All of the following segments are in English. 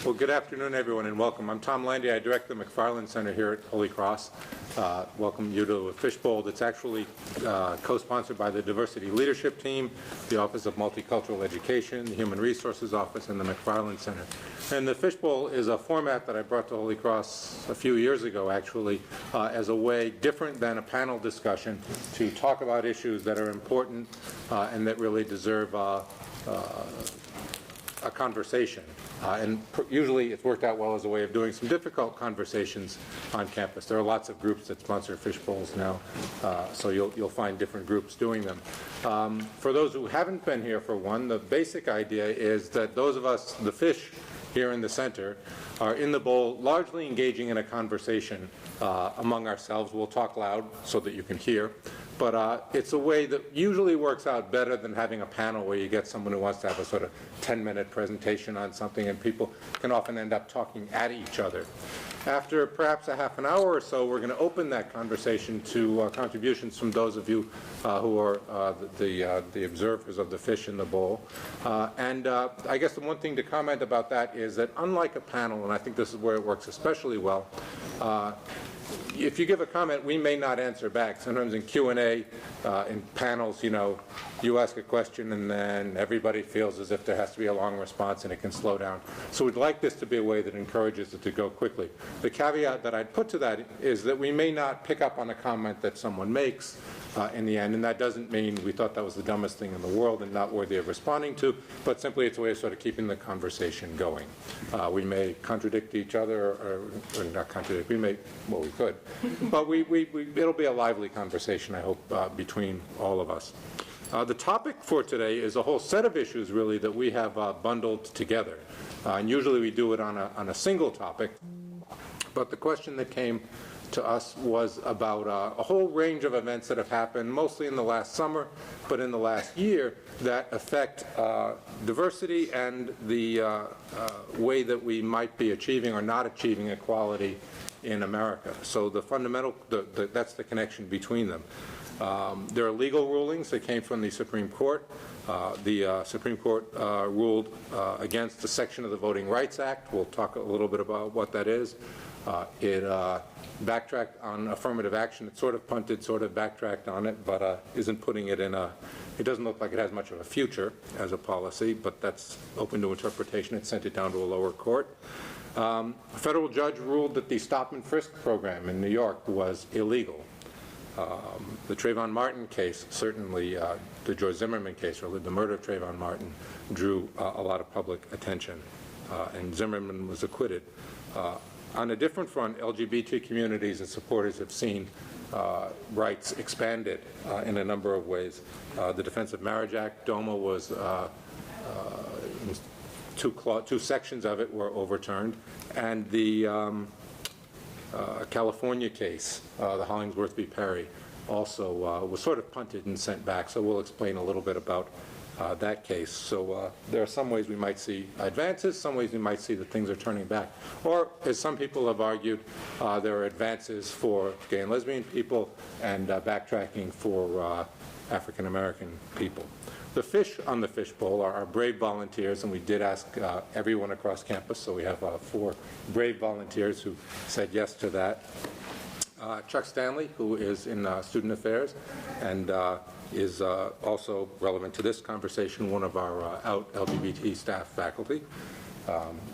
Well, good afternoon, everyone, and welcome. I'm Tom Landy. I direct the McFarland Center here at Holy Cross. Welcome you to a fishbowl that's actually co-sponsored by the Diversity Leadership Team, the Office of Multicultural Education, the Human Resources Office, and the McFarland Center. And the fishbowl is a format that I brought to Holy Cross a few years ago, actually, as a way different than a panel discussion to talk about issues that are important and that really deserve a conversation. Usually it's worked out well as a way of doing some difficult conversations on campus. There are lots of groups that sponsor fishbowls now, so you'll find different groups doing them. For those who haven't been here for one, the basic idea is that those of us, the fish here in the center, are in the bowl largely engaging in a conversation among ourselves. We'll talk loud so that you can hear. But it's a way that usually works out better than having a panel where you get someone who wants to have a sort of 10-minute presentation on something, and people can often end up talking at each other. After perhaps a half an hour or so, we're going to open that conversation to contributions from those of you who are the observers of the fish in the bowl. I guess the one thing to comment about that is that unlike a panel, and I think this is where it works especially well, if you give a comment, we may not answer back. Sometimes in Q&A, in panels, you ask a question and then everybody feels as if there has to be a long response and it can slow down. So we'd like this to be a way that encourages it to go quickly. The caveat that I'd put to that is that we may not pick up on a comment that someone makes in the end, and that doesn't mean we thought that was the dumbest thing in the world and not worthy of responding to, but simply it's a way of sort of keeping the conversation going. We may contradict each other, or not contradict, we could, but it'll be a lively conversation, I hope, between all of us. The topic for today is a whole set of issues, really, that we have bundled together. And usually we do it on a single topic, but the question that came to us was about a whole range of events that have happened, mostly in the last summer, but in the last year, that affect diversity and the way that we might be achieving or not achieving equality in America. So the fundamental, that's the connection between them. There are legal rulings that came from the Supreme Court. The Supreme Court ruled against the section of the Voting Rights Act. We'll talk a little bit about what that is. It backtracked on affirmative action. It sort of punted, sort of backtracked on it, but isn't putting it in it doesn't look like it has much of a future as a policy, but that's open to interpretation. It sent it down to a lower court. A federal judge ruled that the stop and frisk program in New York was illegal. The Trayvon Martin case, certainly the George Zimmerman case, or the murder of Trayvon Martin, drew a lot of public attention, and Zimmerman was acquitted. On a different front, LGBT communities and supporters have seen rights expanded in a number of ways. The Defense of Marriage Act, DOMA, was two sections of it were overturned, and the California case, the Hollingsworth v. Perry, also was sort of punted and sent back. So we'll explain a little bit about that case. So there are some ways we might see advances, some ways we might see that things are turning back. Or, as some people have argued, there are advances for gay and lesbian people and backtracking for African American people. The fish on the fishbowl are our brave volunteers, and we did ask everyone across campus, so we have 4 brave volunteers who said yes to that. Chuck Stanley, who is in Student Affairs and is also relevant to this conversation, one of our out LGBT staff faculty.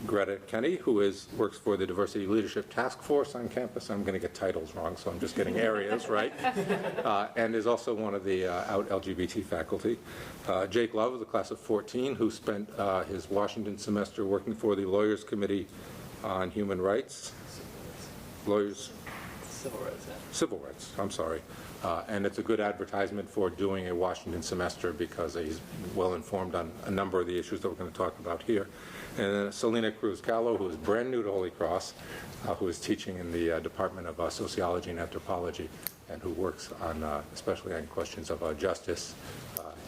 Greta Kenny, who works for the Diversity Leadership Task Force on campus. I'm going to get titles wrong, so I'm just getting areas right. And is also one of the out LGBT faculty. Jake Love of the class of 14, who spent his Washington semester working for the Lawyers Committee on Human Rights. Civil rights, I'm sorry. And it's a good advertisement for doing a Washington semester because he's well informed on a number of the issues that we're going to talk about here. And then Selena Cruz-Callo, who is brand new to Holy Cross, who is teaching in the Department of Sociology and Anthropology, and who works on, especially on questions of justice,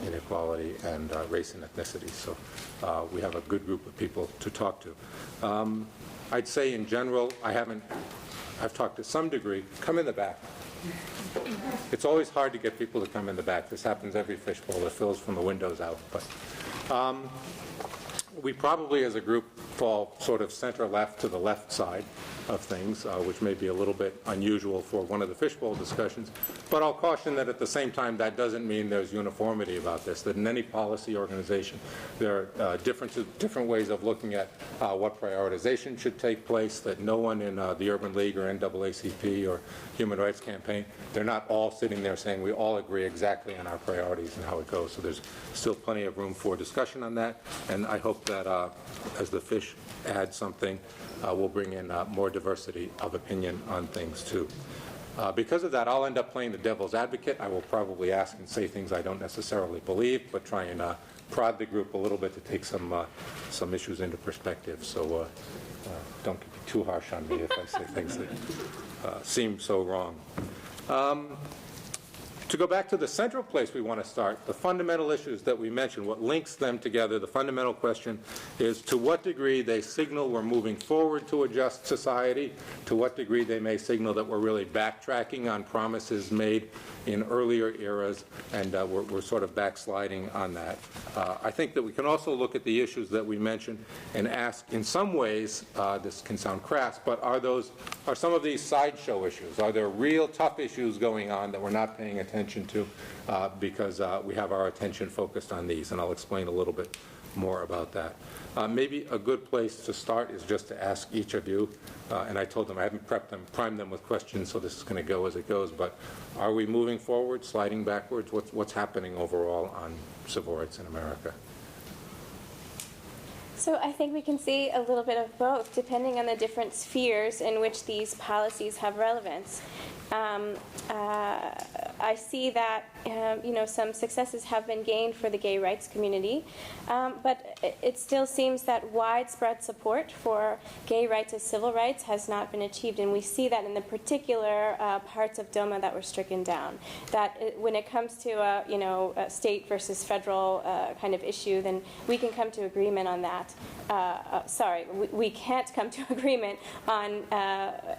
inequality, and race and ethnicity. So we have a good group of people to talk to. I'd say in general, I've talked to some degree, come in the back. It's always hard to get people to come in the back. This happens every fishbowl. It fills from the windows out. But we probably, as a group, fall sort of center-left to the left side of things, which may be a little bit unusual for one of the fishbowl discussions. But I'll caution that at the same time, that doesn't mean there's uniformity about this, that in any policy organization, there are different ways of looking at what prioritization should take place, that no one in the Urban League or NAACP or Human Rights Campaign, they're not all sitting there saying we all agree exactly on our priorities and how it goes. So there's still plenty of room for discussion on that, and I hope that as the fish add something, we'll bring in more diversity of opinion on things too. Because of that, I'll end up playing the devil's advocate. I will probably ask and say things I don't necessarily believe, but try and prod the group a little bit to take some issues into perspective. So don't be too harsh on me if I say things that seem so wrong. To go back to the central place we want to start, the fundamental issues that we mentioned, what links them together, the fundamental question is to what degree they signal we're moving forward to a just society, to what degree they may signal that we're really backtracking on promises made in earlier eras, and we're sort of backsliding on that. I think that we can also look at the issues that we mentioned and ask, in some ways, this can sound crass, but are some of these sideshow issues? Are there real tough issues going on that we're not paying attention to because we have our attention focused on these? And I'll explain a little bit more about that. Maybe a good place to start is just to ask each of you, and I told them I haven't primed them with questions, so this is going to go as it goes, but are we moving forward, sliding backwards? What's happening overall on civil rights in America? So I think we can see a little bit of both, depending on the different spheres in which these policies have relevance. I see that some successes have been gained for the gay rights community, but it still seems that widespread support for gay rights as civil rights has not been achieved, and we see that in the particular parts of DOMA that were stricken down. That when it comes to a state versus federal kind of issue, then we can come to agreement on that. We can't come to agreement on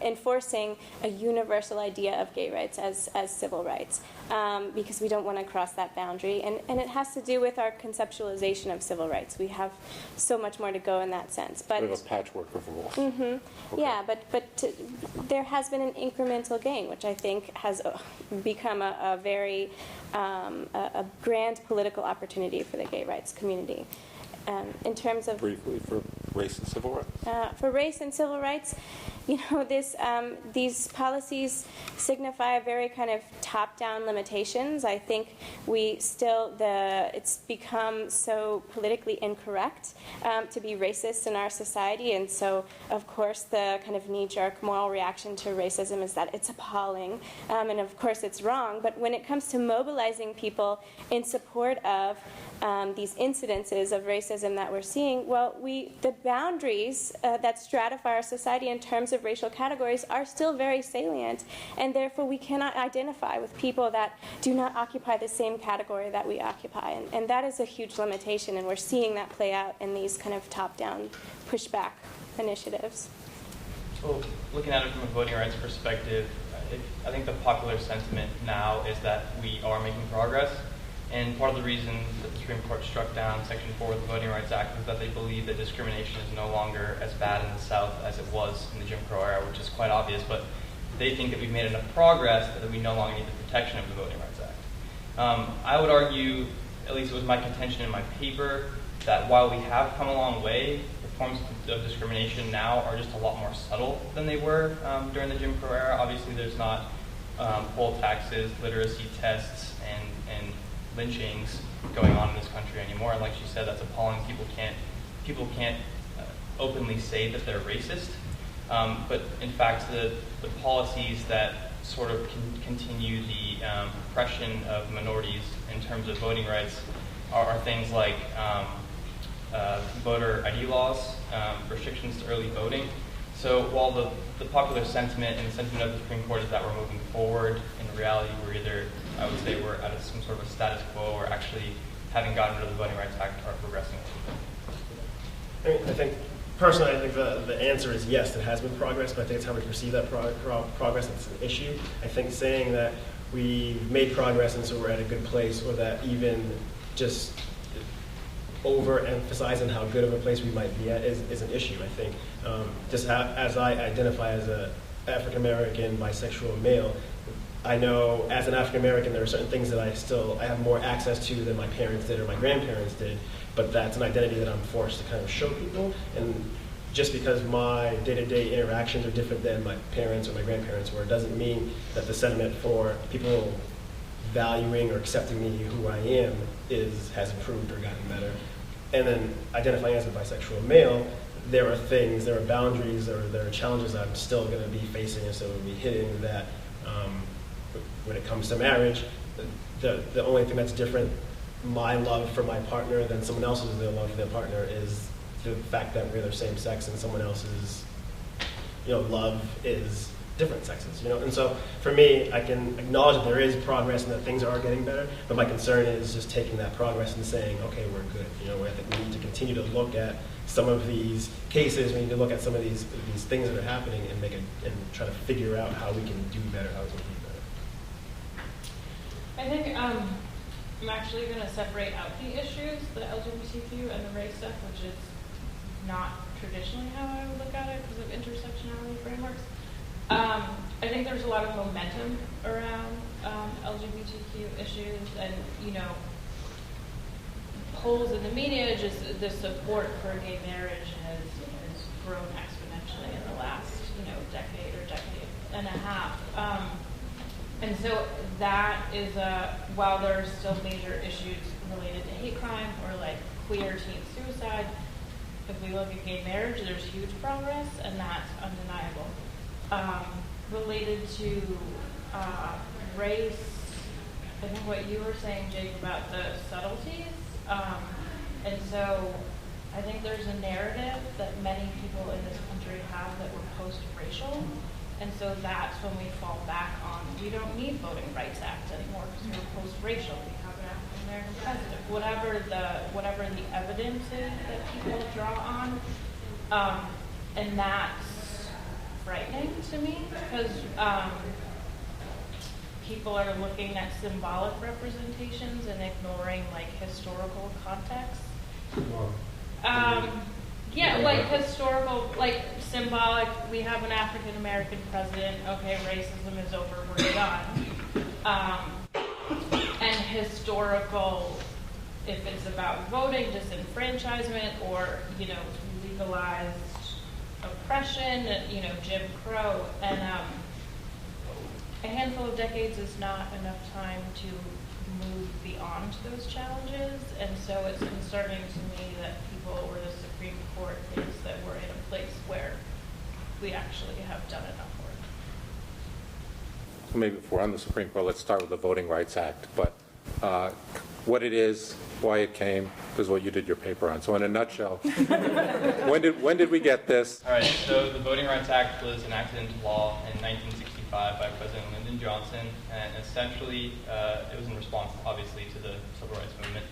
enforcing a universal idea of gay rights as civil rights, because we don't want to cross that boundary, and it has to do with our conceptualization of civil rights. We have so much more to go in that sense. But we have a patchwork of rules. Mm-hmm. Okay. Yeah, but there has been an incremental gain, which I think has become a very a grand political opportunity for the gay rights community. In terms of briefly for race and civil rights? For race and civil rights, these policies signify a very kind of top-down limitations. I think it's become so politically incorrect to be racist in our society, and so of course the kind of knee-jerk moral reaction to racism is that it's appalling, and of course it's wrong. But when it comes to mobilizing people in support of these incidences of racism that we're seeing, the boundaries that stratify our society in terms of racial categories are still very salient, and therefore we cannot identify with people that do not occupy the same category that we occupy, and that is a huge limitation, and we're seeing that play out in these kind of top-down pushback initiatives. Well, looking at it from a voting rights perspective, I think the popular sentiment now is that we are making progress. And part of the reason that the Supreme Court struck down Section 4 of the Voting Rights Act is that they believe that discrimination is no longer as bad in the South as it was in the Jim Crow era, which is quite obvious, but they think that we've made enough progress that we no longer need the protection of the Voting Rights Act. I would argue, at least it was my contention in my paper, that while we have come a long way, the forms of discrimination now are just a lot more subtle than they were during the Jim Crow era. Obviously there's not poll taxes, literacy tests, and lynchings going on in this country anymore. And like she said, that's appalling. People can't openly say that they're racist. But in fact, the policies that sort of continue the oppression of minorities in terms of voting rights are things like voter ID laws, restrictions to early voting. So while the popular sentiment and the sentiment of the Supreme Court is that we're moving forward, in reality we're either, I would say, we're at some sort of a status quo, or actually, having gotten rid of the Voting Rights Act, are progressing. I think personally, I think the answer is yes, there has been progress, but I think it's how we perceive that progress that's an issue. I think saying that we made progress and so we're at a good place, or that even just overemphasizing how good of a place we might be at is an issue, I think. As I identify as an African-American, bisexual male, I know as an African-American there are certain things that I have more access to than my parents did or my grandparents did, but that's an identity that I'm forced to kind of show people. And just because my day-to-day interactions are different than my parents or my grandparents were, doesn't mean that the sentiment for people valuing or accepting me who I am has improved or gotten better. And then identifying as a bisexual male, there are boundaries or there are challenges I'm still going to be facing and still going to be hitting that when it comes to marriage, the only thing that's different, my love for my partner than someone else's love for their partner, is the fact that we're the same sex and someone else's love is different sexes, and so for me, I can acknowledge that there is progress and that things are getting better, but my concern is just taking that progress and saying, okay, we're good. I think we need to continue to look at some of these cases, we need to look at some of these things that are happening and try to figure out how we can do better, how we can do better. I think I'm actually going to separate out the issues, the LGBTQ and the race stuff, which is not traditionally how I would look at it because of intersectionality frameworks. I think there's a lot of momentum around LGBTQ issues, and polls in the media, just the support for gay marriage has grown exponentially in the last decade or decade and a half. And so that is while there's still major issues related to hate crime or like queer teen suicide, if we look at gay marriage, there's huge progress, and that's undeniable. Related to race, I think what you were saying, Jake, about the subtleties, and so I think there's a narrative that many people in this country have that we're post-racial, and so that's when we fall back on, we don't need Voting Rights Act anymore because we're post-racial, we have an African-American president, whatever the evidence is that people draw on, and that's frightening to me because people are looking at symbolic representations and ignoring like historical context. Like historical, like symbolic. We have an African American president. Okay, racism is over. We're done. And historical, if it's about voting, disenfranchisement, or legalized oppression, Jim Crow, and a handful of decades is not enough time to move beyond those challenges, and so it's concerning to me that people or the Supreme Court thinks that we're in a place where we actually have done enough work. So maybe if we're on the Supreme Court, let's start with the Voting Rights Act, but what it is, why it came, is what you did your paper on. So in a nutshell, when did we get this? All right, so the Voting Rights Act was enacted into law in 1965 by President Lyndon Johnson, and essentially it was in response, obviously, to the Civil Rights Movement.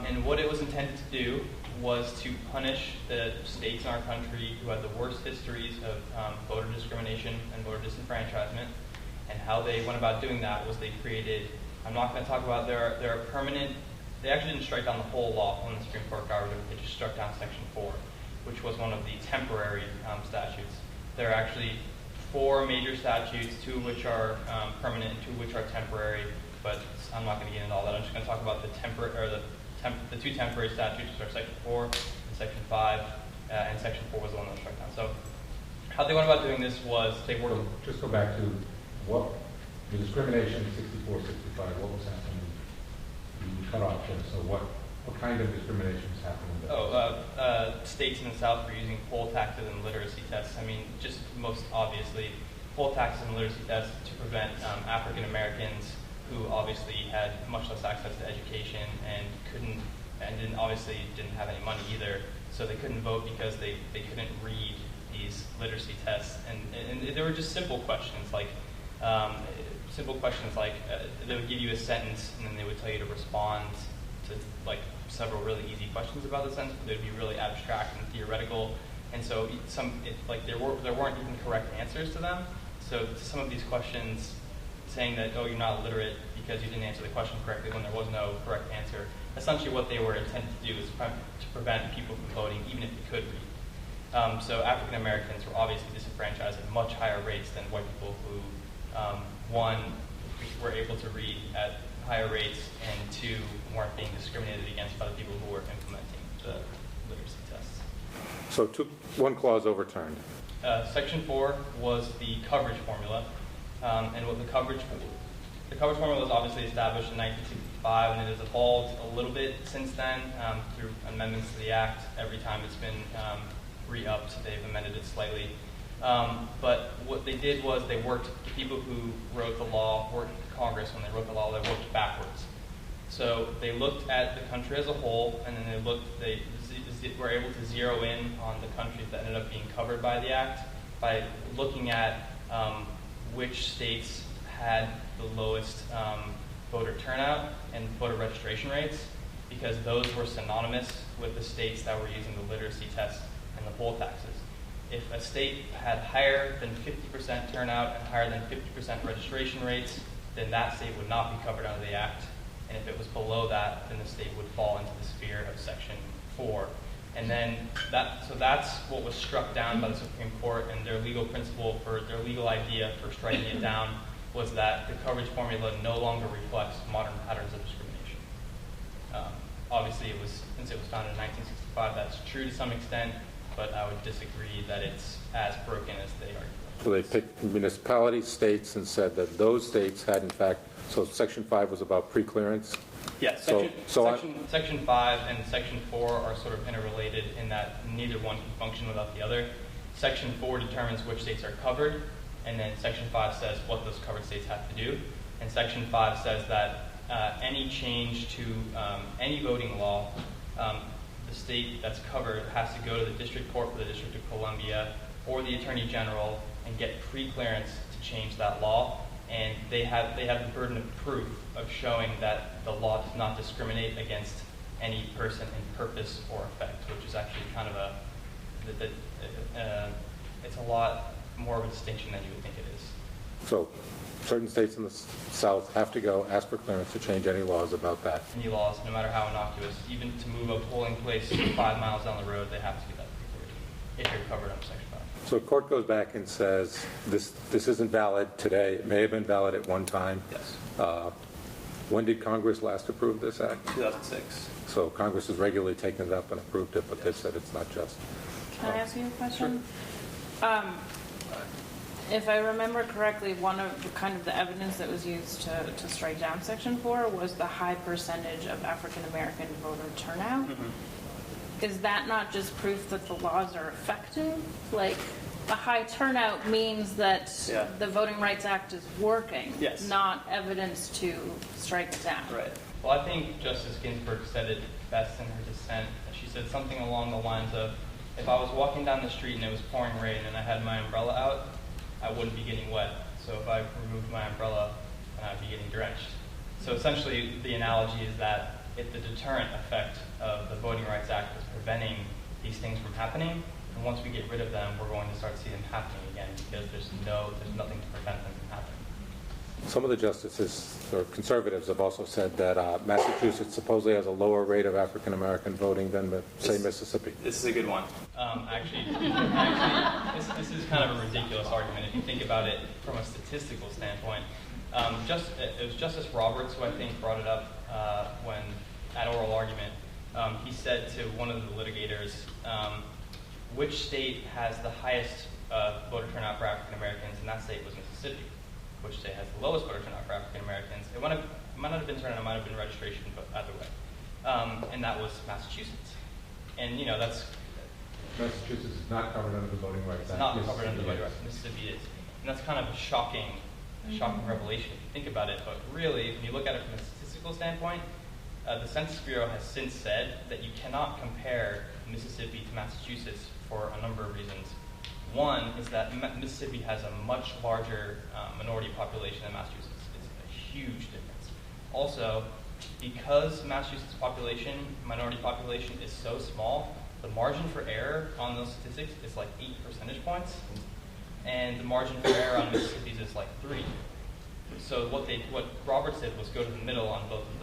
And what it was intended to do was to punish the states in our country who had the worst histories of voter discrimination and voter disenfranchisement. And how they went about doing that was they created, I'm not going to talk about their permanent, they actually didn't strike down the whole law when the Supreme Court got rid of it. They just struck down Section 4, which was one of the temporary statutes. There are actually 4 major statutes, 2 of which are permanent and 2 of which are temporary, but I'm not going to get into all that. I'm just going to talk about the 2 temporary statutes, which are Section 4 and Section 5, and Section 4 was the one that was struck down. So how they went about doing this was they were... Just go back to what the discrimination in 64, 65, what was happening? You cut off there, so what kind of discrimination is happening? States in the South were using poll taxes and literacy tests. I mean, just most obviously, poll taxes and literacy tests to prevent African Americans who obviously had much less access to education and obviously didn't have any money either, so they couldn't vote because they couldn't read these literacy tests. And there were just simple questions like, they would give you a sentence and then they would tell you to respond to like several really easy questions about the sentence, but they'd be really abstract and theoretical, and so there weren't even correct answers to them. So some of these questions, saying that, oh, you're not literate because you didn't answer the question correctly when there was no correct answer, essentially what they were intended to do is to prevent people from voting, even if they could read. So African Americans were obviously disenfranchised at much higher rates than white people who, one, were able to read at higher rates, and two, weren't being discriminated against by the people who were implementing the literacy tests. So one clause overturned. Section 4 was the coverage formula, and what the coverage formula was obviously established in 1965, and it has evolved a little bit since then through amendments to the Act. Every time it's been re-upped, they've amended it slightly. But what they did was the people who wrote the law, worked with Congress when they wrote the law, they worked backwards. So they looked at the country as a whole, and then they were able to zero in on the countries that ended up being covered by the Act by looking at which states had the lowest voter turnout and voter registration rates, because those were synonymous with the states that were using the literacy test and the poll taxes. If a state had higher than 50% turnout and higher than 50% registration rates, then that state would not be covered under the Act. And if it was below that, then the state would fall into the sphere of Section 4. And then that's what was struck down by the Supreme Court, and their legal principle for their legal idea for striking it down was that the coverage formula no longer reflects modern patterns of discrimination. Obviously, since it was founded in 1965, that's true to some extent, but I would disagree that it's as broken as they argue. So they picked municipalities, states, and said that those states had, in fact, so Section 5 was about preclearance. Yes, Section 5 and Section 4 are sort of interrelated in that neither one can function without the other. Section 4 determines which states are covered, and then Section 5 says what those covered states have to do. And Section 5 says that any change to any voting law, the state that's covered has to go to the District Court for the District of Columbia or the Attorney General and get pre-clearance to change that law. And they have the burden of proof of showing that the law does not discriminate against any person in purpose or effect, which is actually kind of it's a lot more of a distinction than you would think it is. So certain states in the South have to go ask for clearance to change any laws about that. Any laws, no matter how innocuous, even to move a polling place 5 miles down the road, they have to do that if you're covered under Section 5. So a court goes back and says, this isn't valid today. It may have been valid at one time. Yes. When did Congress last approve this act? 2006. So Congress has regularly taken it up and approved it, but they said it's not just. Can I ask you a question? Sure. If I remember correctly, one of the evidence that was used to strike down Section 4 was the high percentage of African American voter turnout. Mm-hmm. Is that not just proof that the laws are effective? Like, a high turnout means that the Voting Rights Act is working, not evidence to strike it down. Right. Well, I think Justice Ginsburg said it best in her dissent. She said something along the lines of, if I was walking down the street and it was pouring rain and I had my umbrella out, I wouldn't be getting wet. So if I removed my umbrella, then I'd be getting drenched. So essentially, the analogy is that the deterrent effect of the Voting Rights Act is preventing these things from happening. And once we get rid of them, we're going to start to see them happening again because there's nothing to prevent them from happening. Some of the justices, or conservatives, have also said that Massachusetts supposedly has a lower rate of African American voting than, say, Mississippi. This is a good one. Actually, this is kind of a ridiculous argument if you think about it from a statistical standpoint. It was Justice Roberts who I think brought it up when at oral argument. He said to one of the litigators, which state has the highest voter turnout for African Americans, and that state was Mississippi. Which state has the lowest voter turnout for African Americans? It might not have been turnout, it might have been registration, but either way. And that was Massachusetts. And that's Massachusetts is not covered under the Voting Rights Act. It's not covered under the Voting Rights Act. Mississippi is. And that's kind of a shocking revelation if you think about it. But really, when you look at it from a statistical standpoint, the Census Bureau has since said that you cannot compare Mississippi to Massachusetts for a number of reasons. One is that Mississippi has a much larger minority population than Massachusetts. It's a huge difference. Also, because Massachusetts' minority population is so small, the margin for error on those statistics is like 8 percentage points, and the margin for error on Mississippi's is like 3. So what Roberts did was go to the middle on both of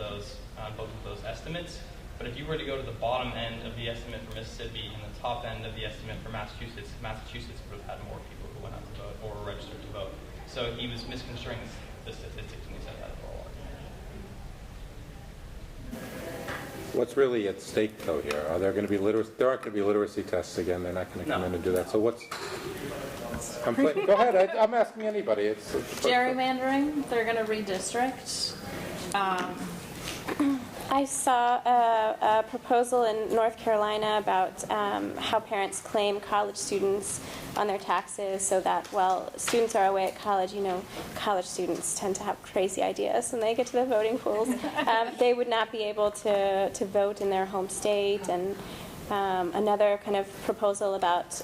those estimates. But if you were to go to the bottom end of the estimate for Mississippi and the top end of the estimate for Massachusetts would have had more people who went out to vote or were registered to vote. So he was misconstruing the statistics when he said that for all. What's really at stake, though, here? Are there going to be there aren't going to be literacy tests again. They're not going to come in and do that. So what's... go ahead. I'm asking anybody. It's Gerrymandering. They're going to redistrict. I saw a proposal in North Carolina about how parents claim college students on their taxes so that while students are away at college, college students tend to have crazy ideas when they get to the voting polls. They would not be able to vote in their home state. And another kind of proposal about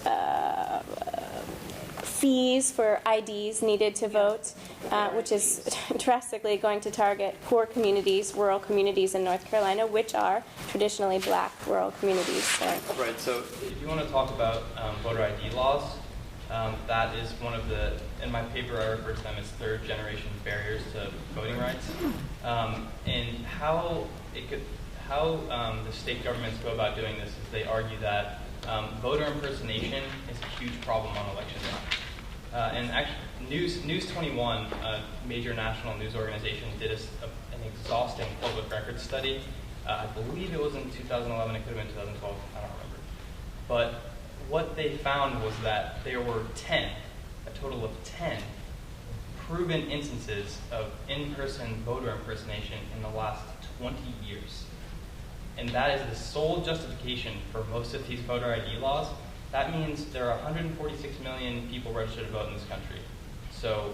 fees for IDs needed to vote, which is drastically going to target poor communities, rural communities in North Carolina, which are traditionally black rural communities. So. Right, so if you want to talk about voter ID laws, that is one of the, in my paper I refer to them as third generation barriers to voting rights. And how the state governments go about doing this is they argue that voter impersonation is a huge problem on election day. And actually, News 21, a major national news organization, did an exhausting public records study. I believe it was in 2011, it could have been 2012, I don't remember. But what they found was that there were a total of 10 proven instances of in-person voter impersonation in the last 20 years. And that is the sole justification for most of these voter ID laws. That means there are 146 million people registered to vote in this country. So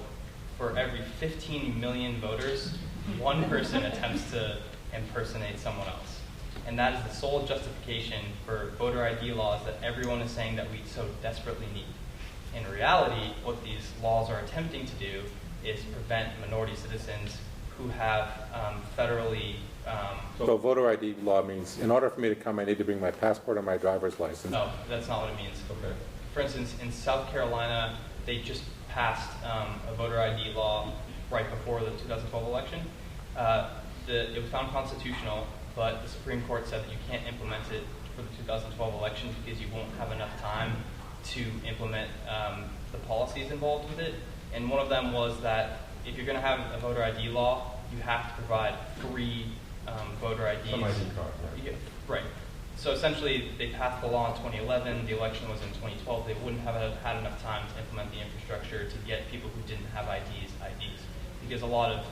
for every 15 million voters, one person attempts to impersonate someone else. And that is the sole justification for voter ID laws that everyone is saying that we so desperately need. In reality, what these laws are attempting to do is prevent minority citizens who have federally... So voter ID law means in order for me to come, I need to bring my passport or my driver's license? No, that's not what it means. Okay. For instance, in South Carolina, they just passed a voter ID law right before the 2012 election. It was found constitutional, but the Supreme Court said that you can't implement it for the 2012 election because you won't have enough time to implement the policies involved with it. And one of them was that if you're going to have a voter ID law, you have to provide 3 voter IDs. Some ID card, right? Yeah, right. So essentially, they passed the law in 2011. The election was in 2012. They wouldn't have had enough time to implement the infrastructure to get people who didn't have IDs, because a lot of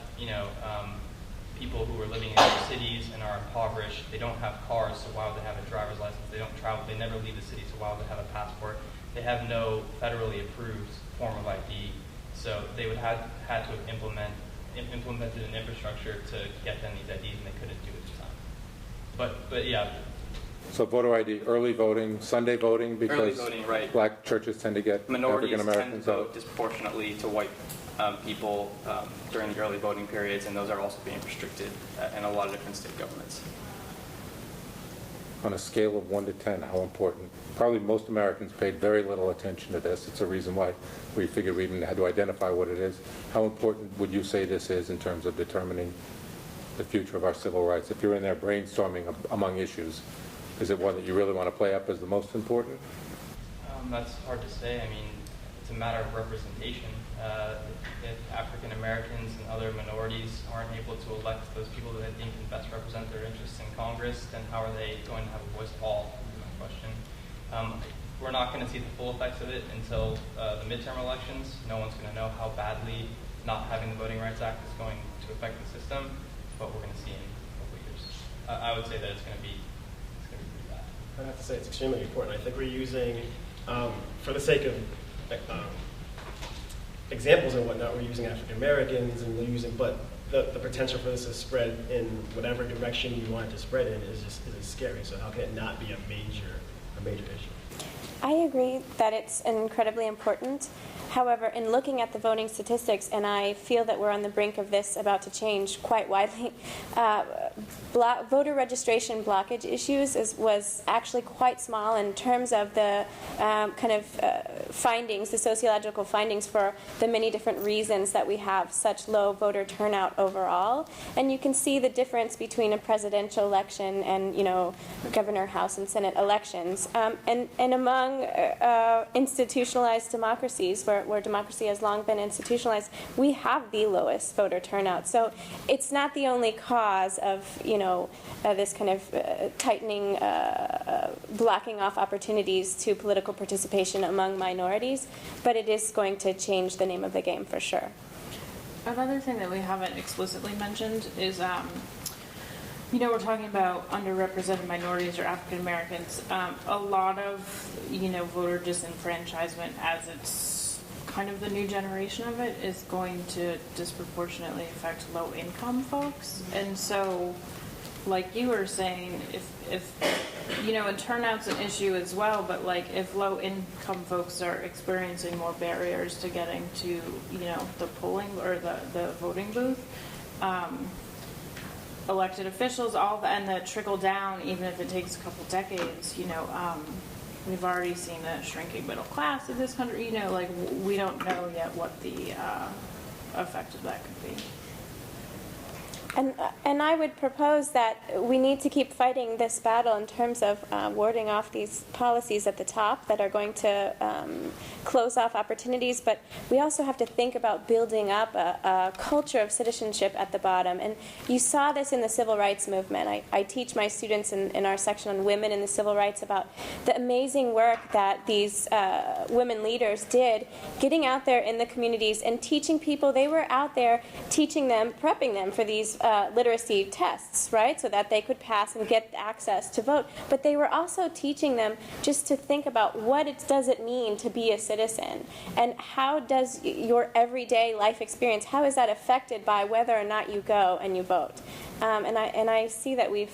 people who are living in inner cities and are impoverished, they don't have cars, so why would they have a driver's license? They don't travel. They never leave the city, so why would they have a passport? They have no federally approved form of ID, so they would had to have implemented an infrastructure to get them these IDs, and they couldn't do it at the time. But yeah. So voter ID, early voting, Sunday voting, because early voting, right. Black churches tend to get minorities African Americans tend to vote disproportionately to white people during the early voting periods, and those are also being restricted in a lot of different state governments. On a scale of 1 to 10, how important? Probably most Americans paid very little attention to this. It's a reason why we figured we even had to identify what it is. How important would you say this is in terms of determining the future of our civil rights? If you're in there brainstorming among issues, is it one that you really want to play up as the most important? That's hard to say. I mean, it's a matter of representation. If African Americans and other minorities aren't able to elect those people that they think can best represent their interests in Congress, then how are they going to have a voice at all? Is my question. We're not going to see the full effects of it until the midterm elections. No one's going to know how badly not having the Voting Rights Act is going to affect the system, but we're going to see in a couple of years. I would say that it's going to be pretty bad. I have to say it's extremely important. I think we're using, for the sake of examples and whatnot, we're using African Americans and we're using, but the potential for this to spread in whatever direction you want it to spread in is scary. So how can it not be a major issue? I agree that it's incredibly important. However, in looking at the voting statistics, and I feel that we're on the brink of this about to change quite widely, voter registration blockage issues was actually quite small in terms of the findings, the sociological findings for the many different reasons that we have such low voter turnout overall. And you can see the difference between a presidential election and, governor, House, and Senate elections. And among institutionalized democracies, where democracy has long been institutionalized, we have the lowest voter turnout. So it's not the only cause of, this kind of tightening, blocking off opportunities to political participation among minorities, but it is going to change the name of the game for sure. Another thing that we haven't explicitly mentioned is, we're talking about underrepresented minorities or African Americans. A lot of, voter disenfranchisement, as it's kind of the new generation of it, is going to disproportionately affect low-income folks. And so, like you were saying, if and turnout's an issue as well, but if low-income folks are experiencing more barriers to getting to, the polling or the voting booth, elected officials, and the trickle down, even if it takes a couple decades, we've already seen a shrinking middle class in this country. We don't know yet what the effect of that could be. And I would propose that we need to keep fighting this battle in terms of warding off these policies at the top that are going to close off opportunities, but we also have to think about building up a culture of citizenship at the bottom. And you saw this in the civil rights movement. I teach my students in our section on women in the civil rights about the amazing work that these women leaders did getting out there in the communities and teaching people. They were out there teaching them, prepping them for these literacy tests, right, so that they could pass and get access to vote. But they were also teaching them just to think about what does it mean to be a citizen, and how does your everyday life experience, how is that affected by whether or not you go and you vote. And I see that we've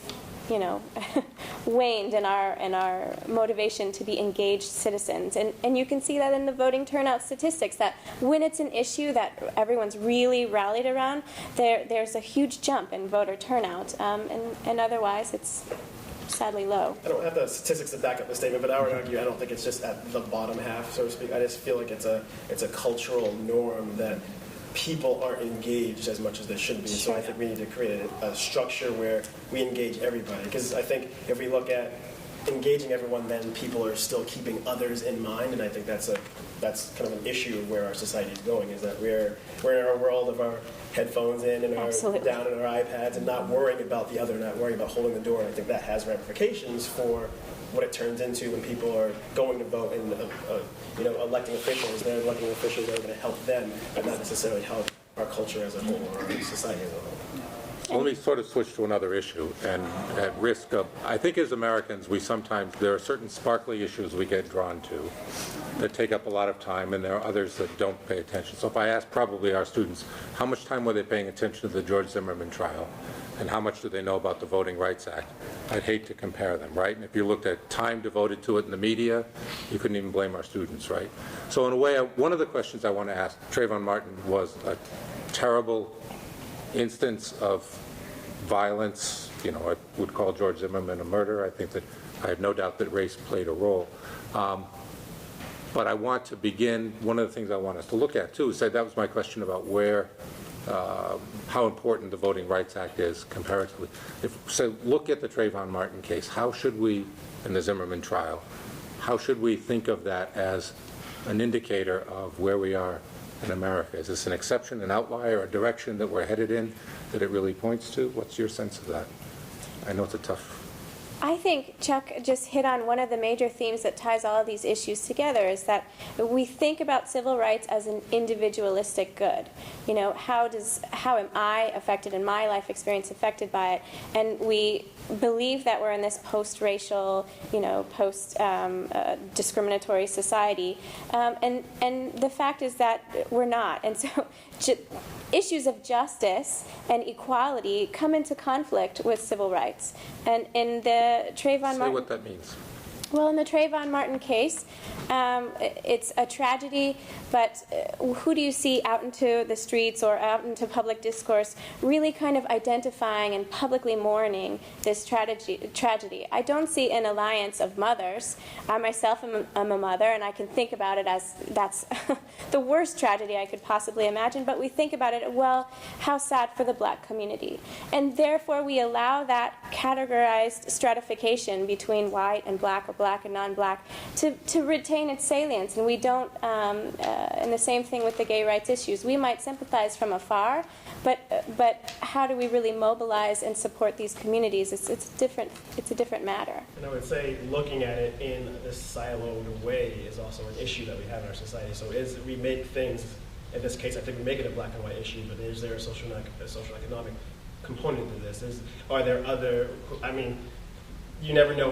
waned in our motivation to be engaged citizens. And you can see that in the voting turnout statistics, that when it's an issue that everyone's really rallied around, there's a huge jump in voter turnout. And otherwise, it's sadly low. I don't have the statistics to back up the statement, but I would argue I don't think it's just at the bottom half, so to speak. I just feel like it's a cultural norm that people aren't engaged as much as they should be. So I think we need to create a structure where we engage everybody. Because I think if we look at engaging everyone, then people are still keeping others in mind, and I think that's kind of an issue of where our society is going, is that we're in our world of our headphones in and down in our iPads and not worrying about the other, not worrying about holding the door. And I think that has ramifications for what it turns into when people are going to vote and electing officials. They're electing officials that are going to help them, but not necessarily help our culture as a whole or our society as a whole. Let me sort of switch to another issue, and at risk of, I think as Americans, there are certain sparkly issues we get drawn to that take up a lot of time, and there are others that don't pay attention. So if I ask probably our students, how much time were they paying attention to the George Zimmerman trial, and how much do they know about the Voting Rights Act? I'd hate to compare them, right? And if you looked at time devoted to it in the media, you couldn't even blame our students, right? So in a way, one of the questions I want to ask, Trayvon Martin was a terrible instance of violence. I would call George Zimmerman a murderer. I have no doubt that race played a role. But I want to begin, one of the things I want us to look at too, is say that was my question about how important the Voting Rights Act is comparatively. Look at the Trayvon Martin case. How should we, in the Zimmerman trial, how should we think of that as an indicator of where we are in America? Is this an exception, an outlier, a direction that we're headed in that it really points to? What's your sense of that? I know it's a tough. I think Chuck just hit on one of the major themes that ties all of these issues together, is that we think about civil rights as an individualistic good. How am I affected in my life experience affected by it? And we believe that we're in this post-racial, post-discriminatory society. And the fact is that we're not. And so issues of justice and equality come into conflict with civil rights. And in the Trayvon Martin... Say what that means. Well, in the Trayvon Martin case, it's a tragedy, but who do you see out into the streets or out into public discourse really kind of identifying and publicly mourning this tragedy? I don't see an alliance of mothers. I myself am a mother, and I can think about it as that's the worst tragedy I could possibly imagine, but we think about it, well, how sad for the black community. And therefore, we allow that categorized stratification between white and black or black and non-black to retain its salience, and we don't. And the same thing with the gay rights issues. We might sympathize from afar, but how do we really mobilize and support these communities? It's a different matter. And I would say looking at it in this siloed way is also an issue that we have in our society. So we make things, in this case, I think we make it a black and white issue, but is there a social economic component to this? Are there other? I mean, you never know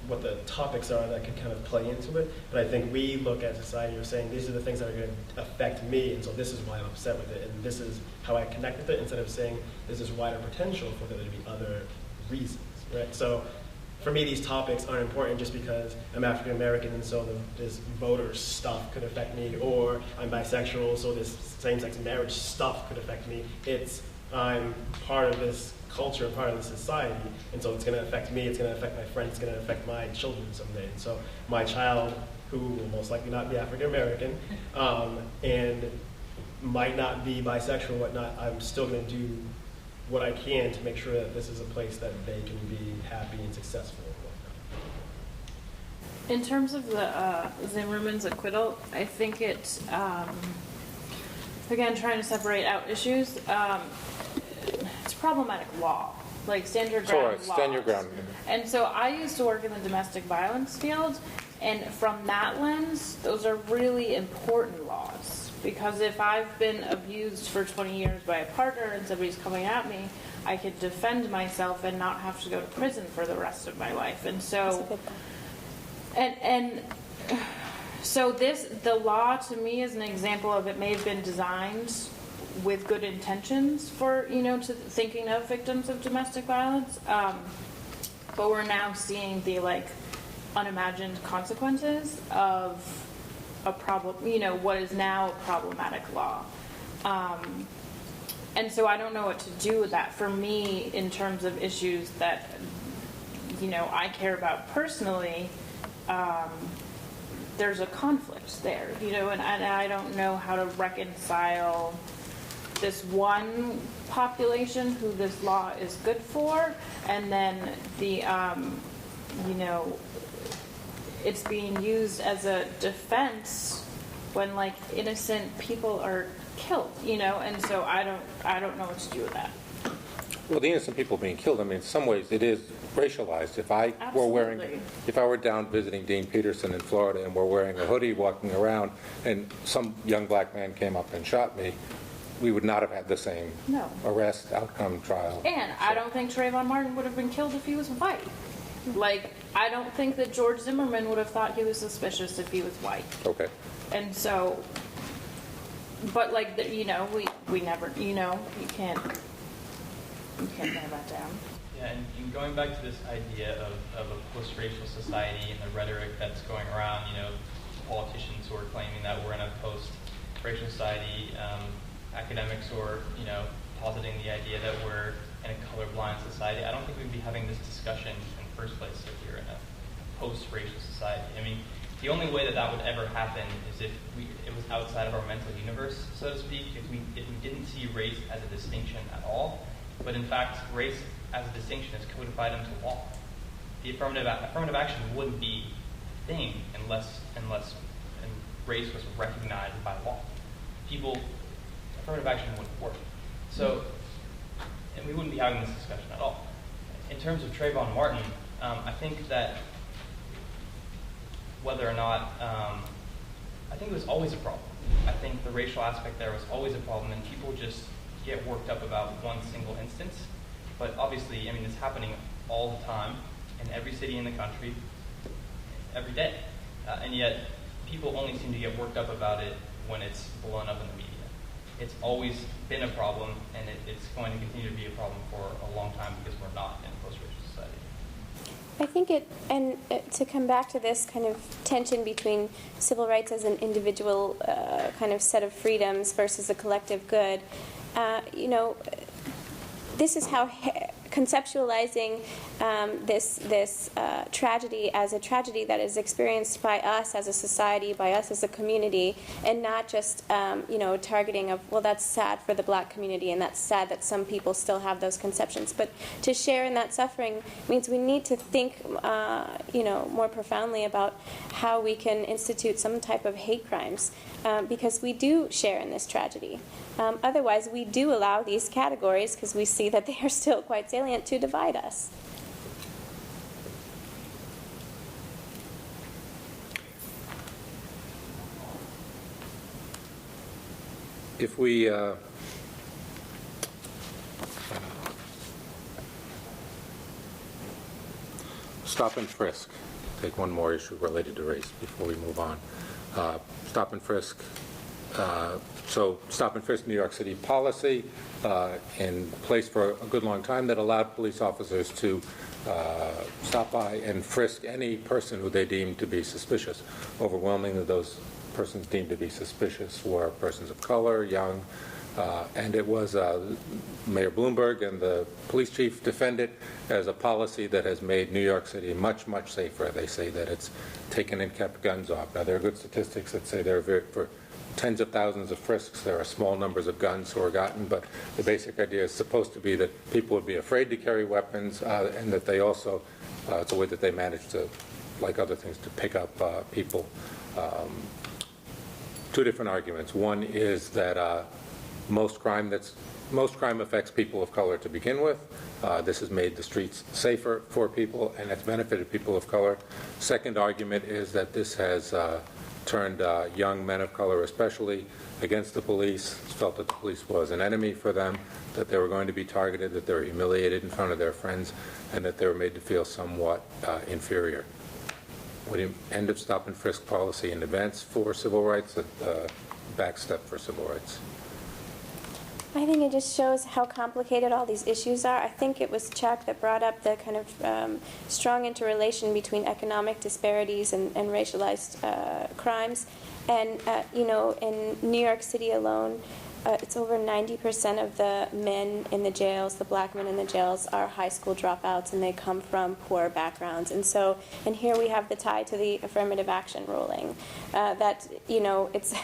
what the topics are that could kind of play into it. But I think we look at society as saying, these are the things that are going to affect me, and so this is why I'm upset with it, and this is how I connect with it, instead of saying there's this wider potential for there to be other reasons, right? So for me, these topics aren't important just because I'm African American, and so this voter stuff could affect me, or I'm bisexual, so this same-sex marriage stuff could affect me. I'm part of this culture, part of the society, and so it's going to affect me, it's going to affect my friends, it's going to affect my children someday. And so my child, who will most likely not be African American, and might not be bisexual or whatnot, I'm still going to do what I can to make sure that this is a place that they can be happy and successful and whatnot. In terms of the Zimmerman's acquittal, I think it's, again, trying to separate out issues. It's problematic law, like stand your ground laws. Stand your ground. And so I used to work in the domestic violence field, and from that lens, those are really important laws. Because if I've been abused for 20 years by a partner and somebody's coming at me, I could defend myself and not have to go to prison for the rest of my life. And so, so the law to me is an example of it may have been designed with good intentions for, to thinking of victims of domestic violence, but we're now seeing the unimagined consequences of a problem, what is now a problematic law. And so I don't know what to do with that. For me, in terms of issues that, I care about personally, there's a conflict there, and I don't know how to reconcile this one population who this law is good for, and then the, it's being used as a defense when innocent people are killed, and so I don't know what to do with that. Well, the innocent people being killed, in some ways it is racialized. If I were down visiting Dean Peterson in Florida and were wearing a hoodie walking around and some young black man came up and shot me, we would not have had the same arrest, outcome, trial. And so. I don't think Trayvon Martin would have been killed if he was white. I don't think that George Zimmerman would have thought he was suspicious if he was white. Okay. And so, but we never, you can't nail that down. Yeah, and going back to this idea of a post-racial society and the rhetoric that's going around, politicians who are claiming that we're in a post-racial society, academics who are, positing the idea that we're in a colorblind society. I don't think we'd be having this discussion in the first place if you're in a post-racial society. The only way that would ever happen is if it was outside of our mental universe, so to speak, if we didn't see race as a distinction at all, but in fact, race as a distinction is codified into law. The affirmative action wouldn't be a thing unless race was recognized by law. Affirmative action wouldn't work. So, and we wouldn't be having this discussion at all. In terms of Trayvon Martin, I think that whether or not, I think it was always a problem. I think the racial aspect there was always a problem, and people just get worked up about one single instance. But obviously, it's happening all the time in every city in the country, every day. And yet, people only seem to get worked up about it when it's blown up in the media. It's always been a problem, and it's going to continue to be a problem for a long time because we're not in a post-racial society. I think to come back to this kind of tension between civil rights as an individual kind of set of freedoms versus a collective good, this is how conceptualizing this tragedy as a tragedy that is experienced by us as a society, by us as a community, and not just targeting of, well, that's sad for the black community and that's sad that some people still have those conceptions. But to share in that suffering means we need to think more profoundly about how we can institute some type of hate crimes, because we do share in this tragedy. Otherwise, we do allow these categories, because we see that they are still quite salient, to divide us. If we stop and frisk, take one more issue related to race before we move on. Stop and frisk. So stop and frisk New York City policy in place for a good long time that allowed police officers to stop by and frisk any person who they deemed to be suspicious. Overwhelmingly, those persons deemed to be suspicious were persons of color, young, and it was Mayor Bloomberg and the police chief defend it as a policy that has made New York City much, much safer. They say that it's taken and kept guns off. Now, there are good statistics that say for tens of thousands of frisks, there are small numbers of guns who are gotten, but the basic idea is supposed to be that people would be afraid to carry weapons, and that they also, it's a way that they manage to, like other things, to pick up people. Two different arguments. One is that most crime affects people of color to begin with. This has made the streets safer for people, and it's benefited people of color. Second argument is that this has turned young men of color especially against the police, felt that the police was an enemy for them, that they were going to be targeted, that they were humiliated in front of their friends, and that they were made to feel somewhat inferior. What do you end of stop and frisk policy in advance for civil rights, a back step for civil rights? I think it just shows how complicated all these issues are. I think it was Chuck that brought up the kind of strong interrelation between economic disparities and racialized crimes. And, in New York City alone, it's over 90% of the men in the jails, the black men in the jails, are high school dropouts, and they come from poor backgrounds. And here we have the tie to the affirmative action ruling, that, it's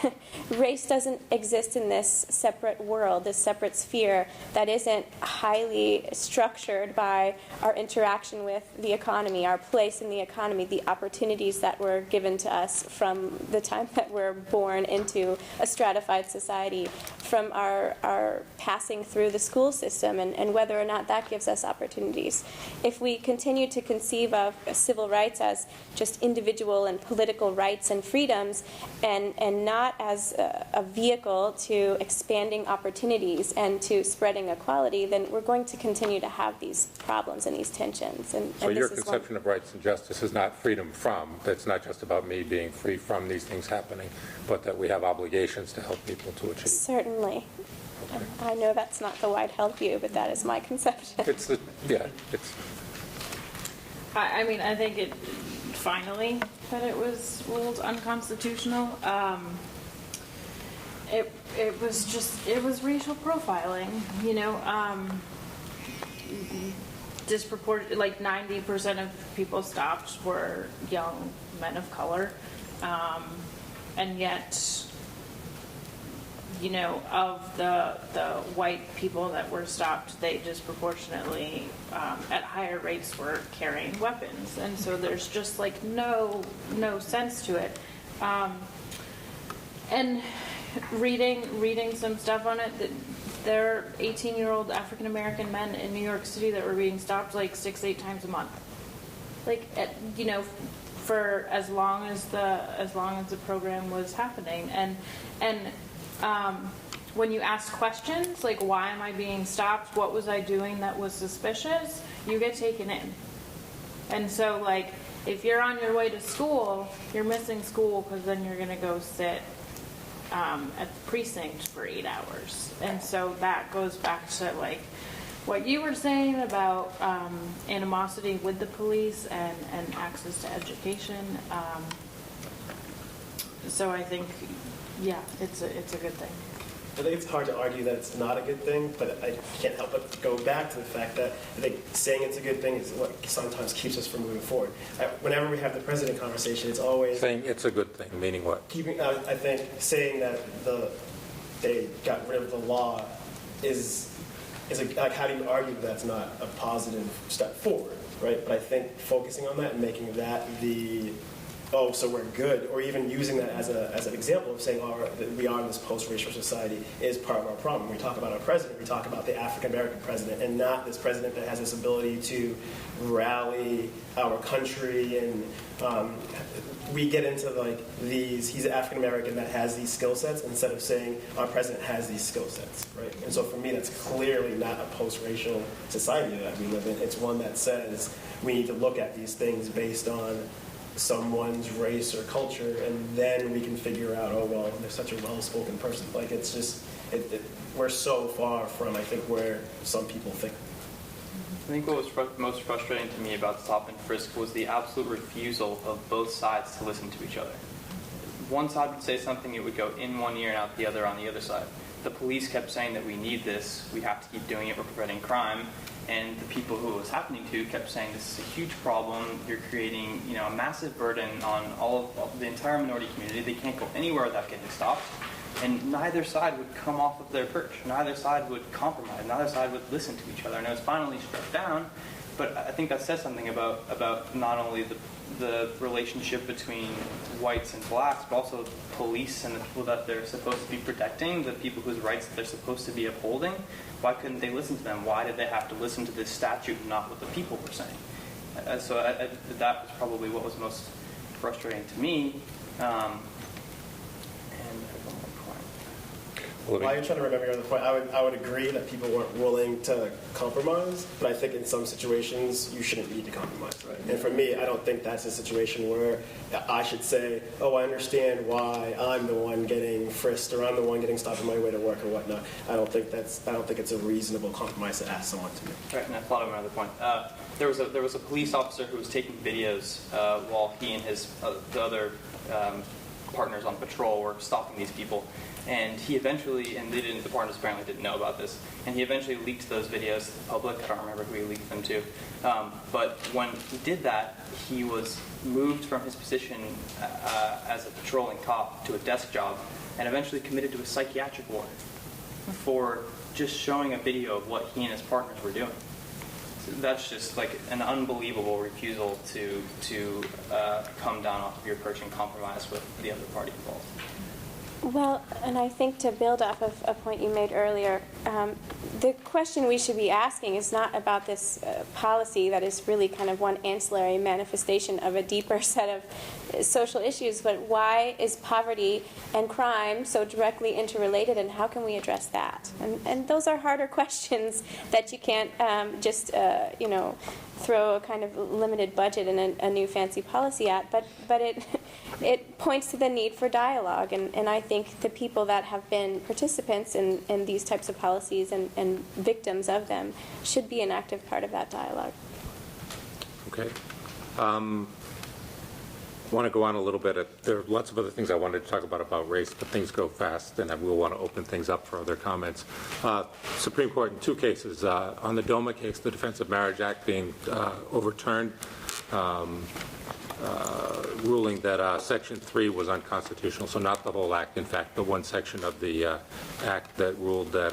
race doesn't exist in this separate world, this separate sphere that isn't highly structured by our interaction with the economy, our place in the economy, the opportunities that were given to us from the time that we're born into a stratified society, from our passing through the school system, and whether or not that gives us opportunities. If we continue to conceive of civil rights as just individual and political rights and freedoms, and not as a vehicle to expanding opportunities and to spreading equality, then we're going to continue to have these problems and these tensions. So your conception of rights and justice is not freedom from, that's not just about me being free from these things happening, but that we have obligations to help people to achieve. Certainly. Okay. I know that's not the wide-held view, but that is my conception. I think it finally that it was ruled unconstitutional. It was racial profiling. Disproportionate, like 90% of people stopped were young men of color, and yet, of the white people that were stopped, they disproportionately, at higher rates, were carrying weapons. And so there's just like no sense to it. And reading some stuff on it, that there are 18-year-old African-American men in New York City that were being stopped like 6-8 times a month. Like, for as long as the program was happening. And when you ask questions like, why am I being stopped? What was I doing that was suspicious? You get taken in. And so, like, if you're on your way to school, you're missing school because then you're going to go sit at the precinct for 8 hours. And so that goes back to, like, what you were saying about animosity with the police and access to education. So I think, yeah, it's a good thing. I think it's hard to argue that it's not a good thing, but I can't help but go back to the fact that I think saying it's a good thing is what sometimes keeps us from moving forward. Whenever we have the president conversation, it's always Saying it's a good thing, meaning what? I think saying that they got rid of the law is like, how do you argue that that's not a positive step forward, right? But I think focusing on that and making that so we're good, or even using that as an example of saying, that we are in this post-racial society is part of our problem. When we talk about our president, we talk about the African-American president, and not this president that has this ability to rally our country. And we get into he's an African-American that has these skill sets, instead of saying our president has these skill sets, right? And so for me, that's clearly not a post-racial society that we live in. It's one that says we need to look at these things based on someone's race or culture, and then we can figure out, they're such a well-spoken person. Like, it's just, we're so far from, I think, where some people think. I think what was most frustrating to me about the stop and frisk was the absolute refusal of both sides to listen to each other. One side would say something, it would go in one ear and out the other on the other side. The police kept saying that we need this, we have to keep doing it, we're preventing crime. And the people who it was happening to kept saying, this is a huge problem, you're creating a massive burden on all of the entire minority community, they can't go anywhere without getting stopped. And neither side would come off of their perch, neither side would compromise, neither side would listen to each other. And it was finally struck down, but I think that says something about not only the relationship between whites and blacks, but also police and the people that they're supposed to be protecting, the people whose rights they're supposed to be upholding. Why couldn't they listen to them? Why did they have to listen to this statute and not what the people were saying? That was probably what was most frustrating to me. And I have one more point. While you're trying to remember your other point, I would agree that people weren't willing to compromise, but I think in some situations you shouldn't need to compromise. Right. And for me, I don't think that's a situation where I should say, I understand why I'm the one getting frisked or I'm the one getting stopped on my way to work or whatnot. I don't think it's a reasonable compromise to ask someone to make. Right, and I thought of another point. There was a police officer who was taking videos while he and the other partners on patrol were stopping these people. And he eventually, the partners apparently didn't know about this, and he eventually leaked those videos to the public. I don't remember who he leaked them to. But when he did that, he was moved from his position as a patrolling cop to a desk job, and eventually committed to a psychiatric ward for just showing a video of what he and his partners were doing. So that's just like an unbelievable refusal to come down off of your perch and compromise with the other party involved. Well, and I think to build off of a point you made earlier, the question we should be asking is not about this policy that is really kind of one ancillary manifestation of a deeper set of social issues, but why is poverty and crime so directly interrelated, and how can we address that? And those are harder questions that you can't just throw a kind of limited budget and a new fancy policy at, but it points to the need for dialogue, and I think the people that have been participants in these types of policies and victims of them should be an active part of that dialogue. Okay. I want to go on a little bit. There are lots of other things I wanted to talk about race, but things go fast, and I will want to open things up for other comments. Supreme Court in two cases. On the DOMA case, the Defense of Marriage Act being overturned, ruling that Section 3 was unconstitutional, so not the whole act, in fact, but one section of the act that ruled that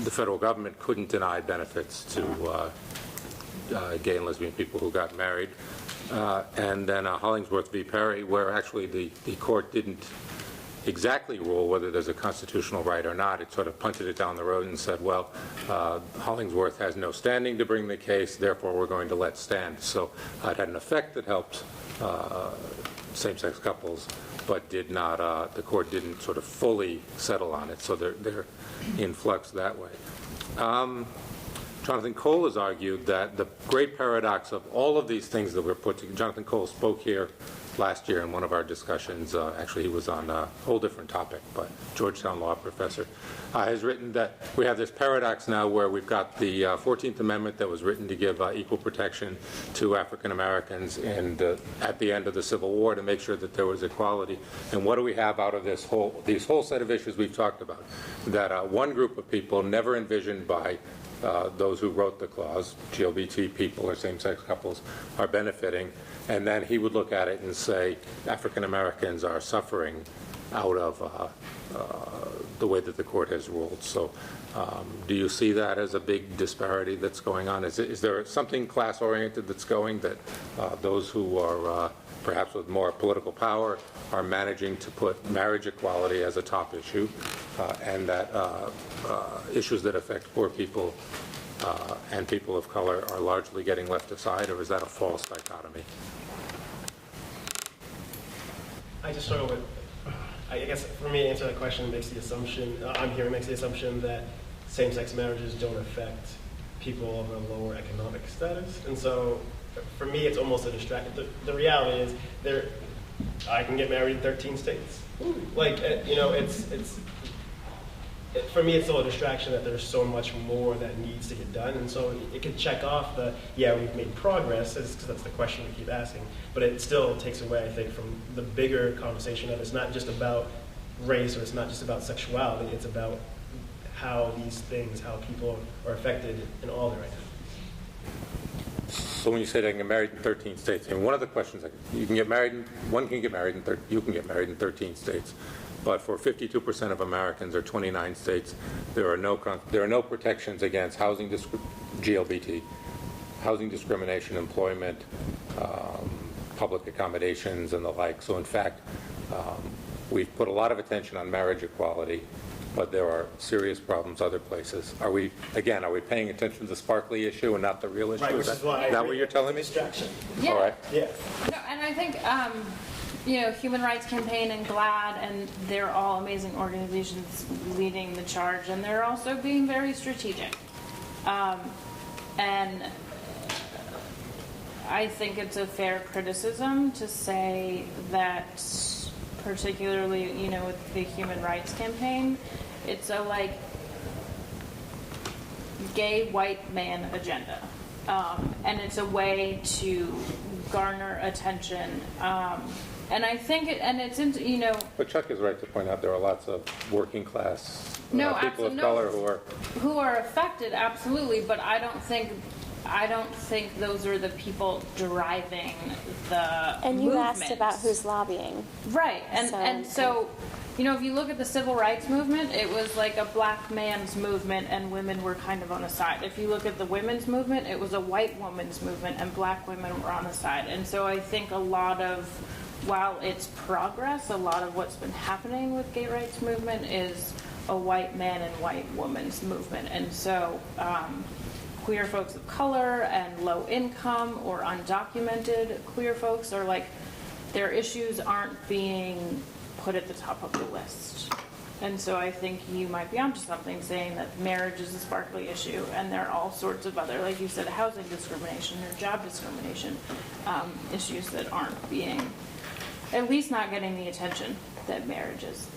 the federal government couldn't deny benefits to gay and lesbian people who got married. And then Hollingsworth v. Perry, where actually the court didn't exactly rule whether there's a constitutional right or not. It sort of punted it down the road and said, well, Hollingsworth has no standing to bring the case, therefore we're going to let stand. So it had an effect that helped same-sex couples, but did not, the court didn't sort of fully settle on it, so they're in flux that way. Jonathan Cole has argued that the great paradox of all of these things that we're put together, Jonathan Cole spoke here last year in one of our discussions. Actually, he was on a whole different topic, but Georgetown law professor has written that we have this paradox now where we've got the 14th Amendment that was written to give equal protection to African Americans and at the end of the Civil War to make sure that there was equality. And what do we have out of these whole set of issues we've talked about? That one group of people never envisioned by those who wrote the clause, LGBT people or same-sex couples, are benefiting, and then he would look at it and say African Americans are suffering out of the way that the court has ruled. So do you see that as a big disparity that's going on? Is there something class-oriented that's going that those who are perhaps with more political power are managing to put marriage equality as a top issue, and that issues that affect poor people and people of color are largely getting left aside, or is that a false dichotomy? I just struggle with, I guess for me to answer that question makes the assumption, makes the assumption that same-sex marriages don't affect people of a lower economic status. And so for me, it's almost a distraction. The reality is I can get married in 13 states. Like, for me, it's still a distraction that there's so much more that needs to get done. And so it can check off we've made progress, because that's the question we keep asking, but it still takes away, I think, from the bigger conversation of it's not just about race or it's not just about sexuality, it's about how people are affected in all their identities. So when you say they can get married in 13 states, and one of the questions, you can get married in 13 states, but for 52% of Americans or 29 states, there are no protections against GLBT, housing discrimination, employment, public accommodations, and the like. So in fact, we've put a lot of attention on marriage equality, but there are serious problems other places. Are we paying attention to the sparkly issue and not the real issue? Right, is that what you're telling me? Distraction. Yeah. All right. Yeah. No, and I think, Human Rights Campaign and GLAAD, and they're all amazing organizations leading the charge, and they're also being very strategic. And I think it's a fair criticism to say that, particularly, with the Human Rights Campaign, it's a gay white man agenda, and it's a way to garner attention. And I think But Chuck is right to point out there are lots of working class people of color who are affected, absolutely. But I don't think those are the people driving the And you movement. asked about who's lobbying. Right, and so if you look at the civil rights movement, it was like a black man's movement, and women were kind of on the side. If you look at the women's movement, it was a white woman's movement, and black women were on the side. And so I think while it's progress, a lot of what's been happening with gay rights movement is a white man and white woman's movement. And so queer folks of color and low income or undocumented queer folks are their issues aren't being put at the top of the list. And so I think you might be onto something saying that marriage is a sparkly issue, and there are all sorts of other, like you said, housing discrimination or job discrimination issues that aren't being, at least not getting the attention that marriage is.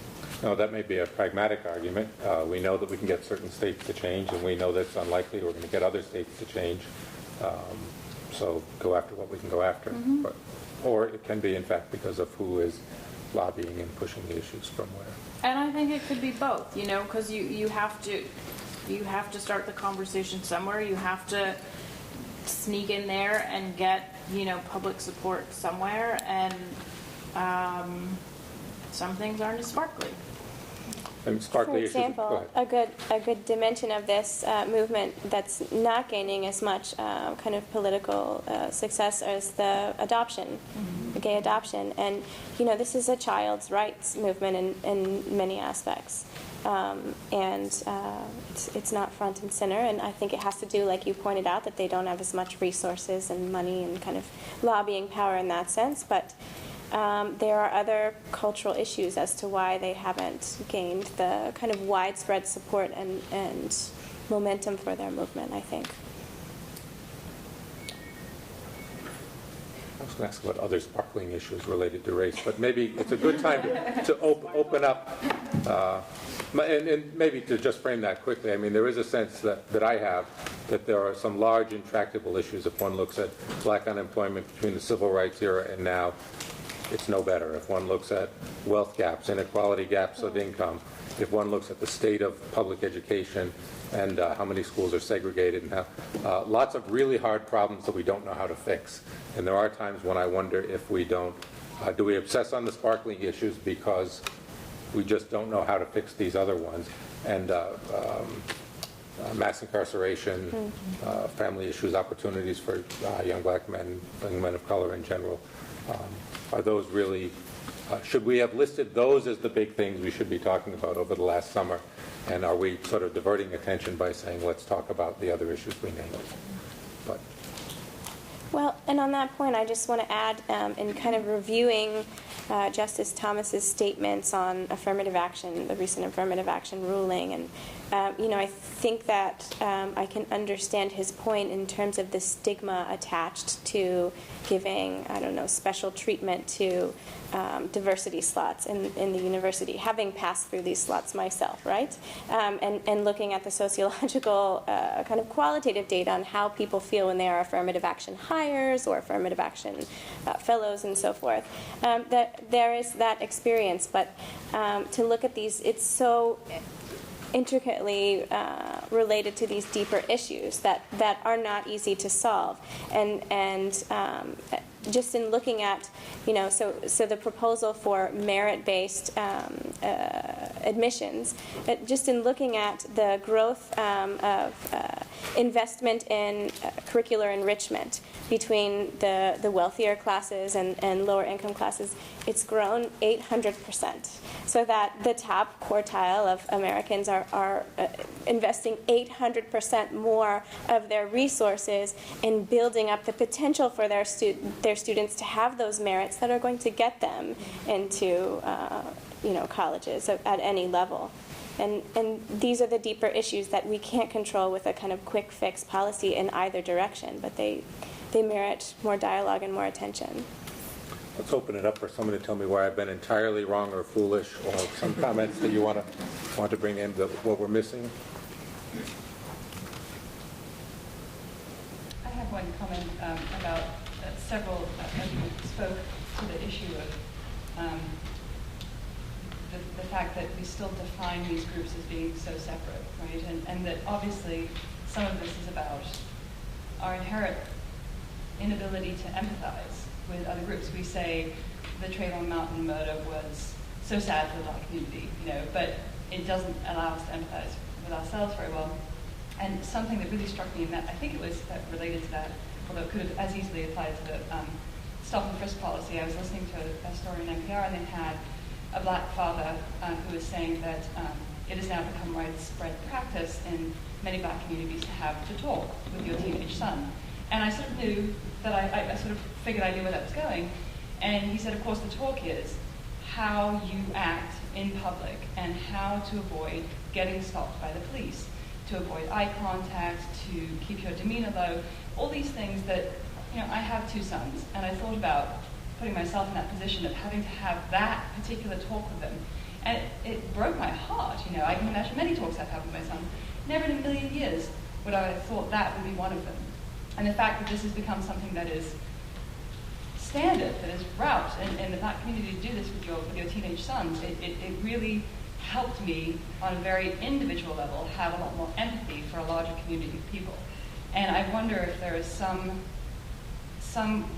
No, that may be a pragmatic argument. We know that we can get certain states to change, and we know that it's unlikely we're going to get other states to change. So go after what we can go after. Mm-hmm. Or it can be, in fact, because of who is lobbying and pushing the issues from where. And I think it could be both, because you have to start the conversation somewhere. You have to sneak in there and get public support somewhere, and some things aren't as sparkly. And sparkly For example, issues. Go ahead. a good dimension of this movement that's not gaining as much kind of political success is the adoption, the gay adoption. And, this is a child's rights movement in many aspects. It's not front and center, and I think it has to do, like you pointed out, that they don't have as much resources and money and kind of lobbying power in that sense. But there are other cultural issues as to why they haven't gained the kind of widespread support and momentum for their movement, I think. was going to ask about other sparkling issues related to race, but maybe it's a good time to open up, and maybe to just frame that quickly. I mean, there is a sense that I have that there are some large intractable issues if one looks at black unemployment between the civil rights era and now. It's no better. If one looks at wealth gaps, inequality gaps of income, if one looks at the state of public education and how many schools are segregated, and how lots of really hard problems that we don't know how to fix. And there are times when I wonder if we don't, do we obsess on the sparkling issues because we just don't know how to fix these other ones? And mass incarceration, family issues, opportunities for young black men, young men of color in general. Are those really, should we have listed those as the big things we should be talking about over the last summer? And are we sort of diverting attention by saying, let's talk about the other issues we named? But. Well, and on that point, I just want to add, in kind of reviewing Justice Thomas's statements on affirmative action, the recent affirmative action ruling, and I think that I can understand his point in terms of the stigma attached to giving, special treatment to diversity slots in the university, having passed through these slots myself, right? And looking at the sociological kind of qualitative data on how people feel when they are affirmative action hires or affirmative action fellows and so forth. That there is that experience, but to look at these, it's so intricately related to these deeper issues that are not easy to solve, and just in looking at, so the proposal for merit-based admissions, just in looking at the growth of investment in curricular enrichment between the wealthier classes and lower income classes, it's grown 800%. So that the top quartile of Americans are investing 800% more of their resources in building up the potential for their students to have those merits that are going to get them into colleges at any level. And these are the deeper issues that we can't control with a kind of quick fix policy in either direction, but they merit more dialogue and more attention. Let's open it up for someone to tell me where I've been entirely wrong or foolish, or some comments that you want to bring in, what we're missing. I have one comment about several of you spoke to the issue of the fact that we still define these groups as being so separate, right? And that obviously some of this is about our inherent inability to empathize with other groups. We say the Trayvon Martin murder was so sad for the black community, but it doesn't allow us to empathize with ourselves very well. And something that really struck me in that, I think it was related to that, although it could have as easily applied to the stop and frisk policy. I was listening to a story on NPR, and they had a black father who was saying that it has now become widespread practice in many black communities to have to talk with your teenage son. And I sort of knew that I sort of figured I knew where that was going. And he said, of course, the talk is how you act in public and how to avoid getting stopped by the police, to avoid eye contact, to keep your demeanor low, all these things that, I have two sons, and I thought about putting myself in that position of having to have that particular talk with them. And it broke my heart, I can imagine many talks I've had with my sons. Never in a million years would I have thought that would be one of them. And the fact that this has become something that is standard, that is route in the black community to do this with your teenage sons, it really helped me on a very individual level have a lot more empathy for a larger community of people. And I wonder if there is some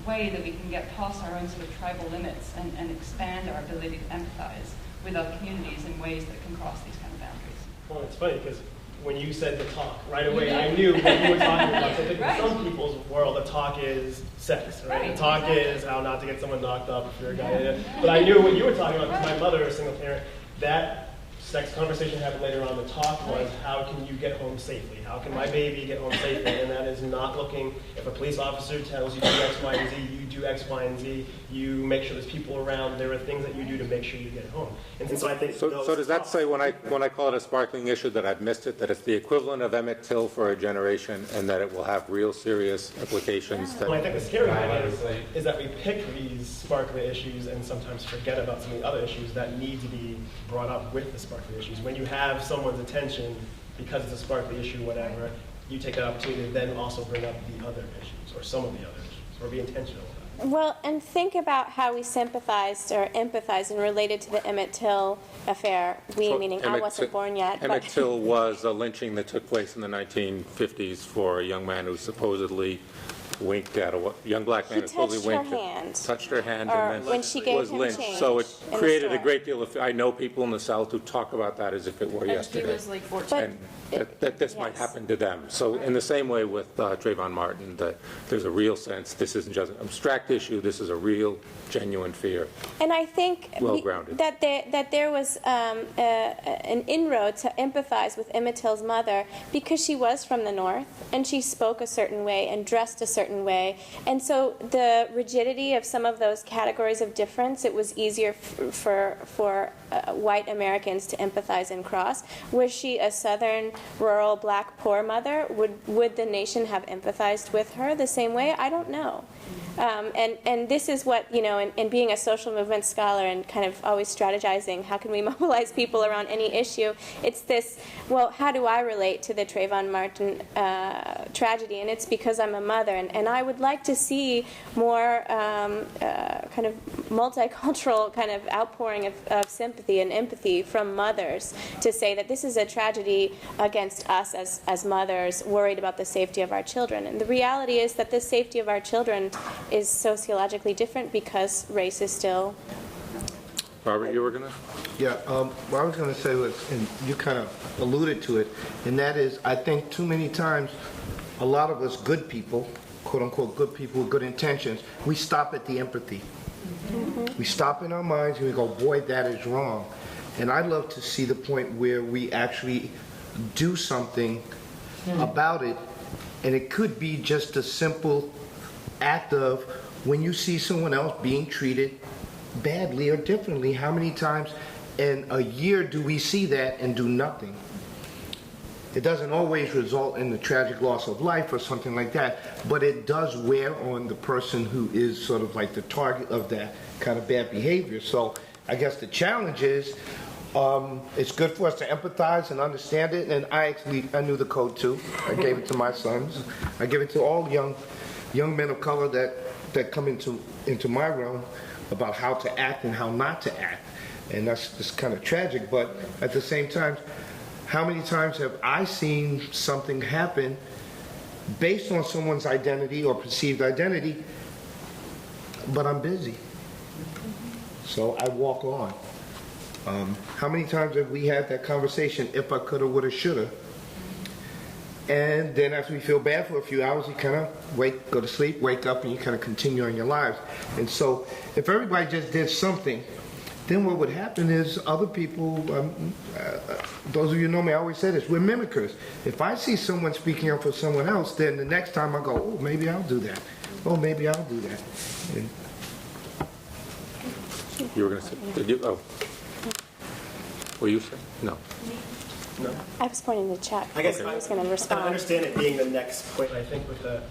way that we can get past our own sort of tribal limits and expand our ability to empathize with other communities in ways that can cross these kind of boundaries. Well, it's funny because when you said the talk, right away I knew what you were talking about. So I think Right. in some people's world, the talk is sex, right? Right, The talk exactly. is how not to get someone knocked up if you're a guy. But I knew what you were talking about because my mother, a single parent, that sex conversation happened later on. The talk was, how can you get home safely? How can my baby get home safely? And that is not looking, if a police officer tells you to do X, Y, and Z, you do X, Y, and Z. You make sure there's people around. There are things that you do to make sure you get home. And so I think So does that say when I call it a sparkling issue that I've missed it, that it's the equivalent of Emmett Till for a generation, and that it will have real serious implications? Well, I think the scary thing is that we pick these sparkly issues and sometimes forget about some of the other issues that need to be brought up with the sparkly issues. When you have someone's attention because it's a sparkly issue, whatever, you take an opportunity to then also bring up the other issues, or some of the other issues, or be intentional about it. Well, and think about how we sympathized or empathized and related to the Emmett Till affair. We, meaning I wasn't born yet. Emmett Till was a lynching that took place in the 1950s for a young man who supposedly winked at a young black man who supposedly winked touched her hand, and then when she gave was him lynched. change So it in the created a store. great deal of. I know people in the South who talk about that as if it were And he yesterday. was like 14. But And that this might yes. happen to them. So in the same way with Trayvon Martin, that there's a real sense this isn't just an abstract issue, this is a real, genuine fear. And I think Well-grounded. that there was an inroad to empathize with Emmett Till's mother because she was from the North and she spoke a certain way and dressed a certain way. And so the rigidity of some of those categories of difference, it was easier for white Americans to empathize and cross. Was she a Southern, rural, black, poor mother? Would the nation have empathized with her the same way? I don't know. And this is what, in being a social movement scholar and kind of always strategizing, how can we mobilize people around any issue? It's this, well, how do I relate to the Trayvon Martin tragedy? And it's because I'm a mother. And I would like to see more kind of multicultural kind of outpouring of sympathy and empathy from mothers to say that this is a tragedy against us as mothers worried about the safety of our children. And the reality is that the safety of our children is sociologically different because race is still. Robert, you were going to? Yeah, what I was going to say was, and you kind of alluded to it, and that is, I think too many times, a lot of us good people, quote unquote good people with good intentions, we stop at the empathy. Mm-hmm. We stop in our minds and we go, boy, that is wrong. And I'd love to see the point where we actually do something about it, and it could be just a simple act of when you see someone else being treated badly or differently, how many times in a year do we see that and do nothing? It doesn't always result in the tragic loss of life or something like that, but it does wear on the person who is sort of like the target of that kind of bad behavior. So I guess the challenge is, it's good for us to empathize and understand it, and I knew the code too. I gave it to my sons. I give it to all young men of color that come into my realm about how to act and how not to act. And that's just kind of tragic, but at the same time, how many times have I seen something happen based on someone's identity or perceived identity, but I'm busy, so I walk on. How many times have we had that conversation, if I coulda, woulda, shoulda? And then after we feel bad for a few hours, you kind of go to sleep, wake up, and you kind of continue on your lives. And so if everybody just did something, then what would happen is other people, those of you who know me, I always say this, we're mimickers. If I see someone speaking up for someone else, then the next time I go, oh, maybe I'll do that. Oh, maybe I'll do that. And You were going to say, did you? Oh. Were you saying? No. No. I was pointing to Chuck. I guess I was going to respond. I understand it being the next point. I think with the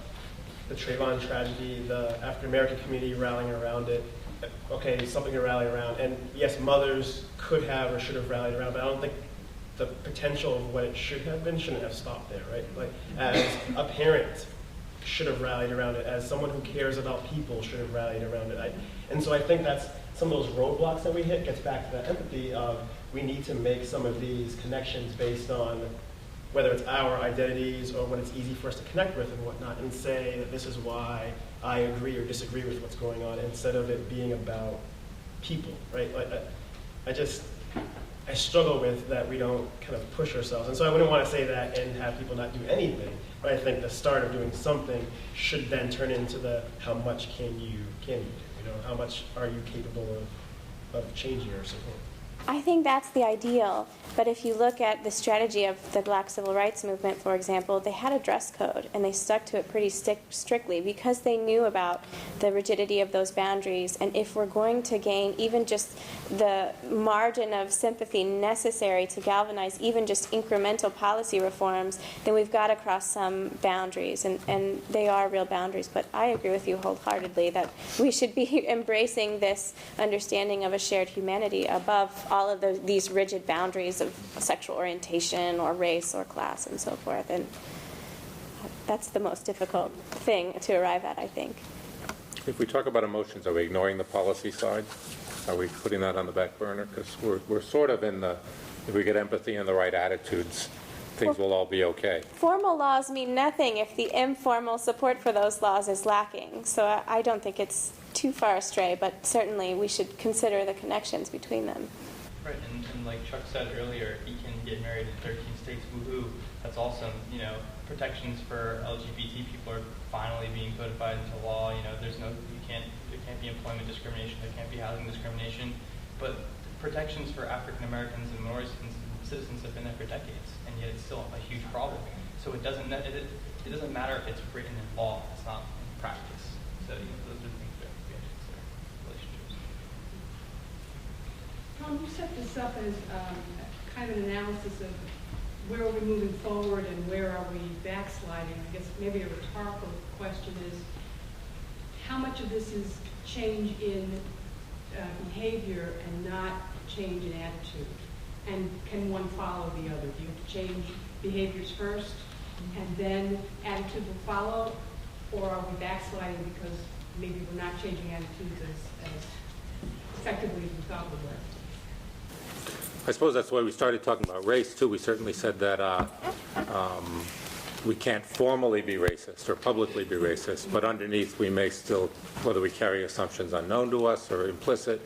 Trayvon tragedy, the African American community rallying around it, okay, something to rally around. And yes, mothers could have or should have rallied around, but I don't think the potential of what it should have been shouldn't have stopped there, right? Like, as a parent should have rallied around it, as someone who cares about people should have rallied around it. And so I think that's some of those roadblocks that we hit gets back to that empathy of we need to make some of these connections based on whether it's our identities or what it's easy for us to connect with and whatnot, and say that this is why I agree or disagree with what's going on, instead of it being about people, right? Like, I struggle with that we don't kind of push ourselves. And so I wouldn't want to say that and have people not do anything, but I think the start of doing something should then turn into the how much can you do, how much are you capable of changing or support. I think that's the ideal. But if you look at the strategy of the Black Civil Rights Movement, for example, they had a dress code, and they stuck to it pretty strictly because they knew about the rigidity of those boundaries. And if we're going to gain even just the margin of sympathy necessary to galvanize even just incremental policy reforms, then we've got to cross some boundaries. And they are real boundaries. But I agree with you wholeheartedly that we should be embracing this understanding of a shared humanity above all of these rigid boundaries of sexual orientation or race or class and so forth. And that's the most difficult thing to arrive at, I think. If we talk about emotions, are we ignoring the policy side? Are we putting that on the back burner? Because we're sort of in the, if we get empathy and the right attitudes, things will all be okay. Formal laws mean nothing if the informal support for those laws is lacking. So I don't think it's too far astray, but certainly we should consider the connections between them. Right, and like Chuck said earlier, he can get married in 13 states, woohoo, that's awesome. You know, protections for LGBT people are finally being codified into law. You know, there can't be employment discrimination, there can't be housing discrimination, but protections for African Americans and minority citizens have been there for decades, and yet it's still a huge problem. So it doesn't matter if it's written in law, it's not in practice. So you know, those are things that we have to consider, relationships. Tom, you set this up as kind of an analysis of where are we moving forward and where are we backsliding. I guess maybe a rhetorical question is, how much of this is change in behavior and not change in attitude? And can one follow the other? Do you have to change behaviors first and then attitude will follow? Or are we backsliding because maybe we're not changing attitudes as effectively as we thought we were? I suppose that's why we started talking about race, too. We certainly said that we can't formally be racist or publicly be racist, but underneath we may still, whether we carry assumptions unknown to us or implicit.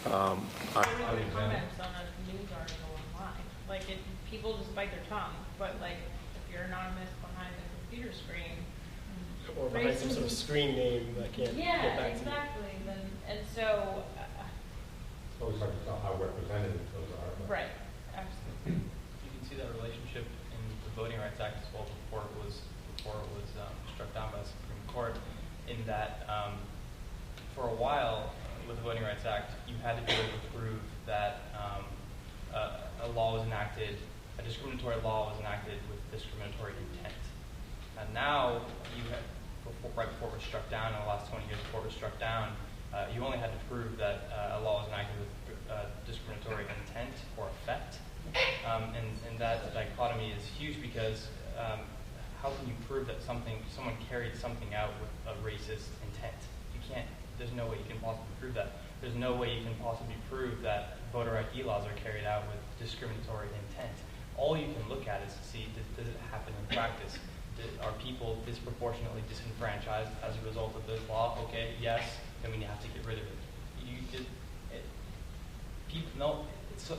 Comments on a news article online. Like, people just bite their tongue, but like, if you're anonymous behind the computer screen, or behind some sort of screen name that can't get back exactly. And so, It's always hard to tell how representative those are. right, absolutely. You can see that relationship in the Voting Rights Act as well before it was struck down by the Supreme Court. In that, for a while with the Voting Rights Act, you had to be able to prove that a law was enacted, a discriminatory law was enacted with discriminatory intent. And now, right before it was struck down, in the last 20 years before it was struck down, you only had to prove that a law was enacted with discriminatory intent or effect. And that dichotomy is huge because how can you prove that someone carried something out with a racist intent? You can't. There's no way you can possibly prove that. There's no way you can possibly prove that voter ID laws are carried out with discriminatory intent. All you can look at is to see, does it happen in practice? Are people disproportionately disenfranchised as a result of this law? Okay, yes, then we have to get rid of it.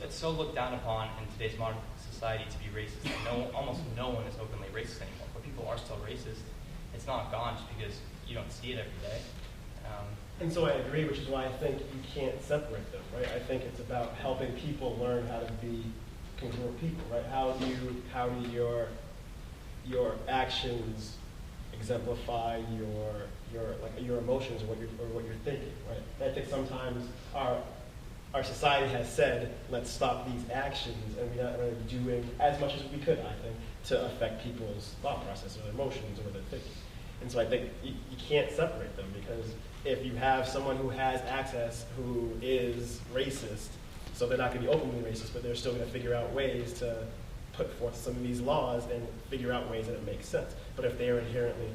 It's so looked down upon in today's modern society to be racist that almost no one is openly racist anymore. But people are still racist. It's not gone just because you don't see it every day. And so I agree, which is why I think you can't separate them, right? I think it's about helping people learn how to be congruent people, right? How do your actions exemplify your emotions or what you're thinking, right? I think sometimes our society has said, let's stop these actions, and we're not really doing as much as we could, I think, to affect people's thought process or their emotions or their thinking. And so I think you can't separate them, because if you have someone who has access who is racist, so they're not going to be openly racist, but they're still going to figure out ways to put forth some of these laws and figure out ways that it makes sense. But if they are inherently,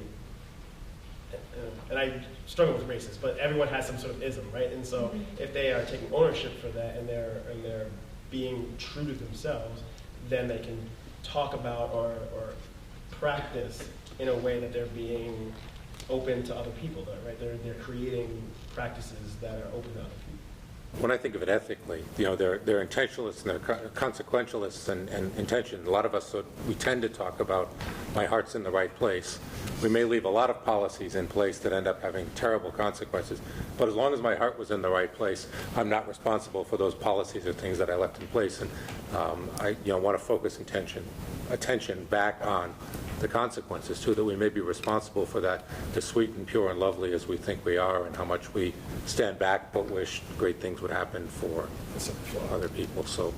and I struggle with racist, but everyone has some sort of ism, right? And so if they are taking ownership for that and they're being true to themselves, then they can talk about or practice in a way that they're being open to other people, though, right? They're creating practices that are open to other people. when I think of it ethically, they're intentionalists and they're consequentialists and intention. A lot of us, we tend to talk about my heart's in the right place. We may leave a lot of policies in place that end up having terrible consequences, but as long as my heart was in the right place, I'm not responsible for those policies or things that I left in place. And I want to focus attention back on the consequences too, that we may be responsible for that, as sweet and pure and lovely as we think we are, and how much we stand back but wish great things would happen for other people. So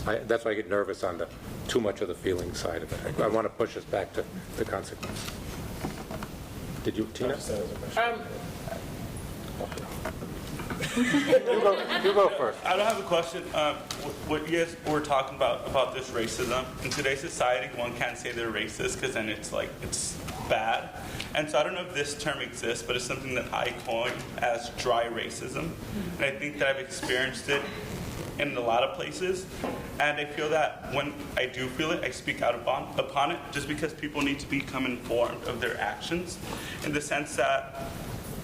that's why I get nervous on the too much of the feeling side of it. I want to push us back to the consequence. Did you, Tina? You go first. I don't have a question. What you guys were talking about this racism in today's society, one can't say they're racist because then it's bad. And so I don't know if this term exists, but it's something that I coined as dry racism. And I think that I've experienced it in a lot of places. And I feel that when I do feel it, I speak out upon it, just because people need to become informed of their actions, in the sense that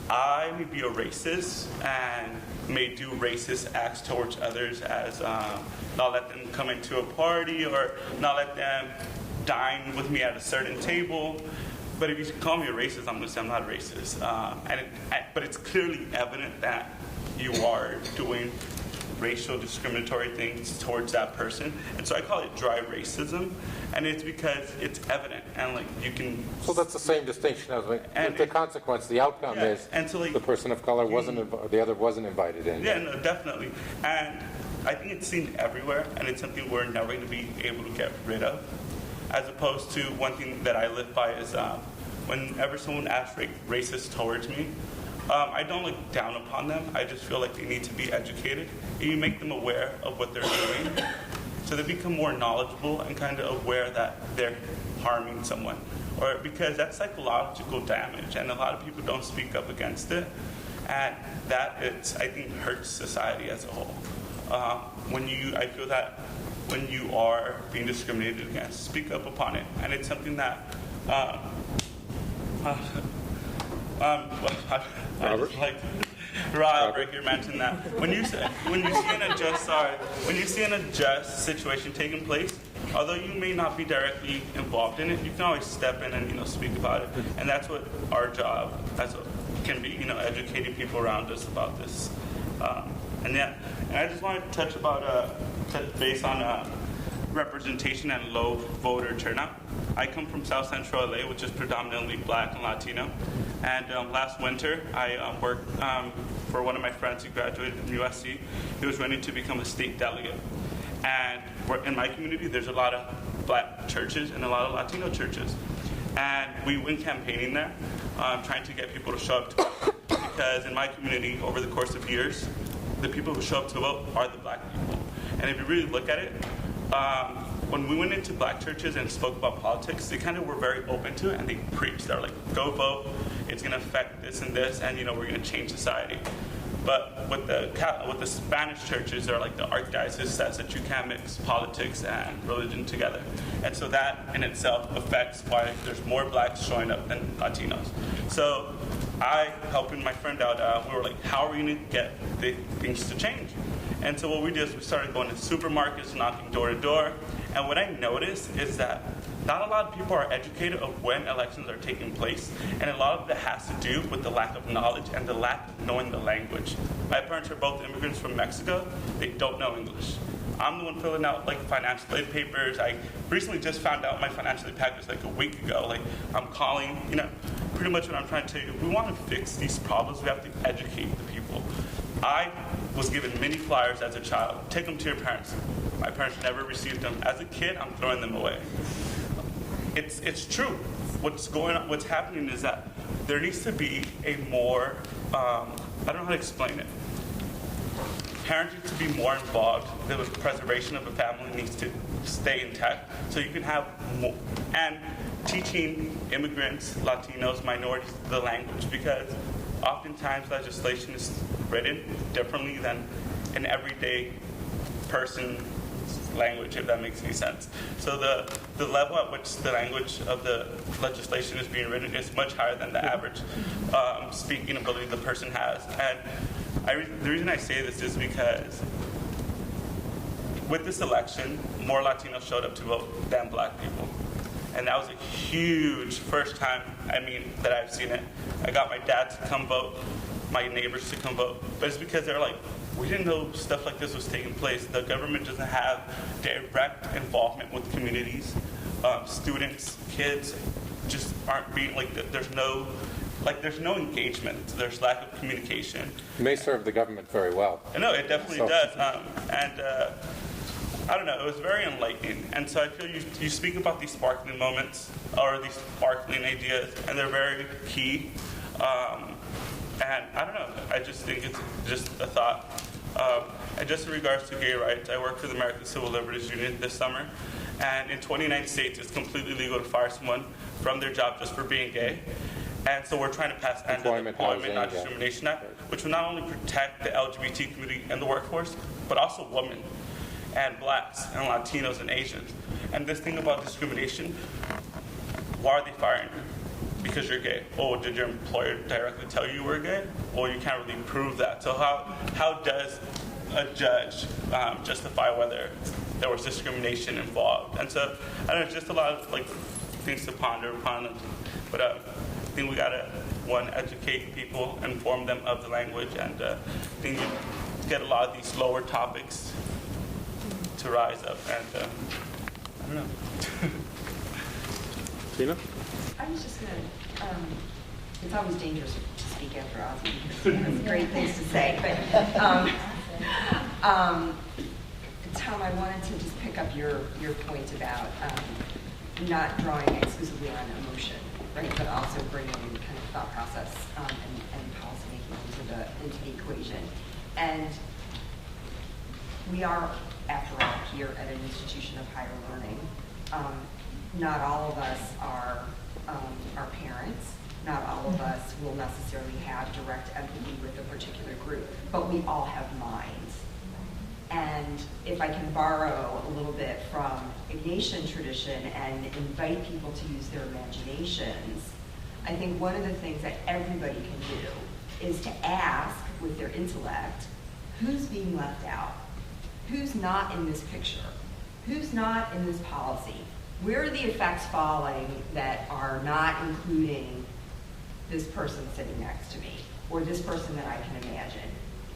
I may be a racist and may do racist acts towards others, as not let them come into a party or not let them dine with me at a certain table. But if you call me a racist, I'm going to say I'm not a racist. But it's clearly evident that you are doing racial discriminatory things towards that person. And so I call it dry racism. And it's because it's evident, and you can. So that's the same distinction I was making. With the consequence, the outcome is and so, the person of color the other wasn't invited in. Yeah, no, definitely. And I think it's seen everywhere, and it's something we're never going to be able to get rid of. As opposed to one thing that I live by is whenever someone acts racist towards me, I don't look down upon them. I just feel like they need to be educated, and you make them aware of what they're doing. So they become more knowledgeable and kind of aware that they're harming someone. Or because that's psychological damage, and a lot of people don't speak up against it. And that, I think, hurts society as a whole. I feel that when you are being discriminated against, speak up upon it. And it's something that Robert here mentioned that when you see an unjust situation taking place, although you may not be directly involved in it, you can always step in and speak about it. And that's what our job can be, educating people around us about this. And I just wanted to touch base on representation and low voter turnout. I come from South Central LA, which is predominantly Black and Latino. And last winter, I worked for one of my friends who graduated from USC. He was running to become a state delegate. And in my community, there's a lot of Black churches and a lot of Latino churches. And we went campaigning there, trying to get people to show up to vote. Because in my community, over the course of years, the people who show up to vote are the Black people. And if you really look at it, when we went into Black churches and spoke about politics, they kind of were very open to it, and they preached. They were like, go vote, it's going to affect this and this, and we're going to change society. But with the Spanish churches, they're like the archdiocese says that you can't mix politics and religion together. And so that in itself affects why there's more Blacks showing up than Latinos. So helping my friend out, we were like, how are we going to get things to change? And so what we did is we started going to supermarkets, knocking door to door. And what I noticed is that not a lot of people are educated of when elections are taking place, and a lot of it has to do with the lack of knowledge and the lack of knowing the language. My parents are both immigrants from Mexico. They don't know English. I'm the one filling out financial aid papers. I recently just found out my financial aid package a week ago. I'm calling, pretty much what I'm trying to tell you. If we want to fix these problems, we have to educate the people. I was given many flyers as a child. Take them to your parents. My parents never received them. As a kid, I'm throwing them away. It's true. What's happening is that there needs to be a more, I don't know how to explain it. Parents need to be more involved. The preservation of a family needs to stay intact. So you can have more, and teaching immigrants, Latinos, minorities the language, because oftentimes legislation is written differently than an everyday person language, if that makes any sense. So the level at which the language of the legislation is being written is much higher than the average speaking ability the person has. And the reason I say this is because with this election, more Latinos showed up to vote than black people. And that was a huge first time, that I've seen it. I got my dad to come vote, my neighbors to come vote, but it's because they're like, we didn't know stuff like this was taking place. The government doesn't have direct involvement with communities. Students, kids just aren't being, there's no engagement. There's lack of communication. It may serve the government very well. No, it definitely does. I don't know, it was very enlightening. And so I feel you speak about these sparkling moments or these sparkling ideas, and they're very key. And I don't know, I just think it's just a thought. And just in regards to gay rights, I work for the American Civil Liberties Union this summer. And in 29 states, it's completely legal to fire someone from their job just for being gay. And so we're trying to pass the Employment Non-Discrimination Act, which will not only protect the LGBT community and the workforce, but also women and blacks and Latinos and Asians. And this thing about discrimination, why are they firing you? Because you're gay. Oh, did your employer directly tell you were gay? Well, you can't really prove that. So how does a judge justify whether there was discrimination involved? And so, I don't know, just a lot of things to ponder upon. But I think we gotta, one, educate people, inform them of the language, and I think you get a lot of these lower topics to rise up. And I don't know. Tina? I was just going to, it's always dangerous to speak after Ozzy because he has great things to say, but Tom, I wanted to just pick up your point about not drawing exclusively on emotion, right, but also bringing in kind of thought process and policy making into the equation. And we are, after all, here at an institution of higher learning. Not all of us are parents. Not all of us will necessarily have direct empathy with a particular group, but we all have minds. And if I can borrow a little bit from Ignatian tradition and invite people to use their imaginations, I think one of the things that everybody can do is to ask with their intellect, who's being left out? Who's not in this picture? Who's not in this policy? Where are the effects falling that are not including this person sitting next to me or this person that I can imagine?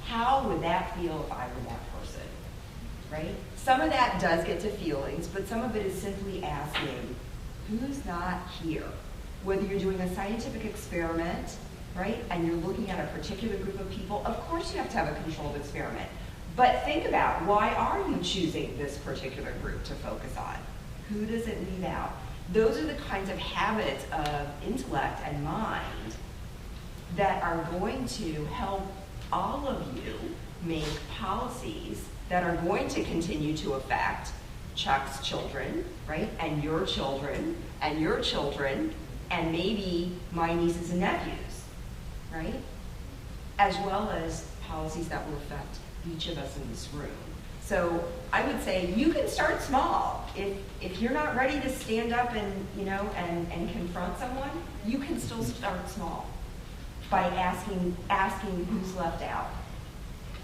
How would that feel if I were that person, right? Some of that does get to feelings, but some of it is simply asking, who's not here? Whether you're doing a scientific experiment, right, and you're looking at a particular group of people, of course you have to have a controlled experiment. But think about, why are you choosing this particular group to focus on? Who does it leave out? Those are the kinds of habits of intellect and mind that are going to help all of you make policies that are going to continue to affect Chuck's children, right? And your children, and your children, and maybe my nieces and nephews, right? As well as policies that will affect each of us in this room. So I would say you can start small. If you're not ready to stand up and confront someone, you can still start small by asking who's left out.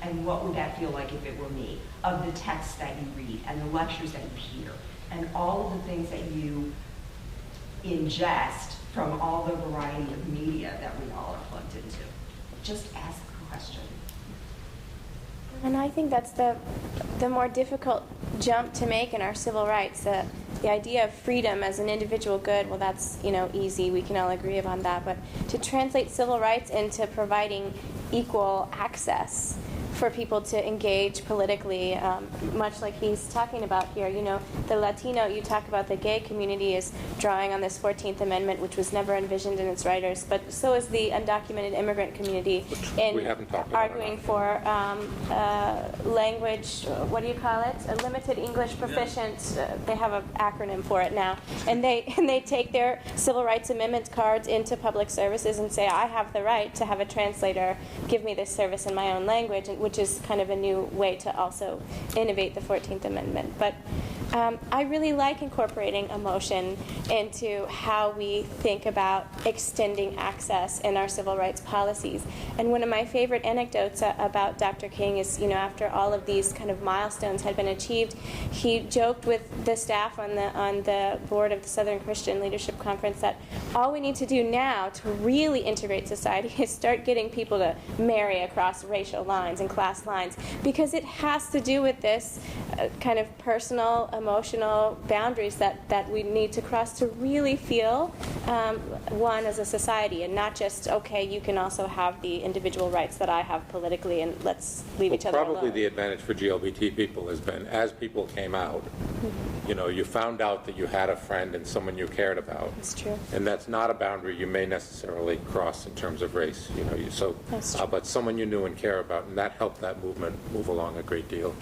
And what would that feel like if it were me? Of the texts that you read and the lectures that you hear and all of the things that you ingest from all the variety of media that we all are plugged into. Just ask the question. And I think that's the more difficult jump to make in our civil rights. The idea of freedom as an individual good, well, that's easy. We can all agree upon that. But to translate civil rights into providing equal access for people to engage politically, much like he's talking about here. The Latino, you talk about the gay community is drawing on this 14th Amendment, which was never envisioned in its writers, but so is the undocumented immigrant community in arguing for language, what do you call it? A limited English proficient, they have an acronym for it now, and they take their civil rights amendment cards into public services and say, I have the right to have a translator give me this service in my own language, which which is kind of a new way to also innovate the 14th Amendment. But I really like incorporating emotion into how we think about extending access in our civil rights policies. And one of my favorite anecdotes about Dr. King is, after all of these kind of milestones had been achieved, he joked with the staff on the board of the Southern Christian Leadership Conference that all we need to do now to really integrate society is start getting people to marry across racial lines and class lines, because it has to do with this kind of personal, emotional boundaries that we need to cross to really feel one as a society, and not just, okay, you can also have the individual rights that I have politically, and let's leave each other alone. Probably the advantage for GLBT people has been, as people came out, you found out that you had a friend and someone you cared about. That's true. And that's not a boundary you may necessarily cross in terms of race, That's true. but someone you knew and care about, and that helped that movement move along a great deal.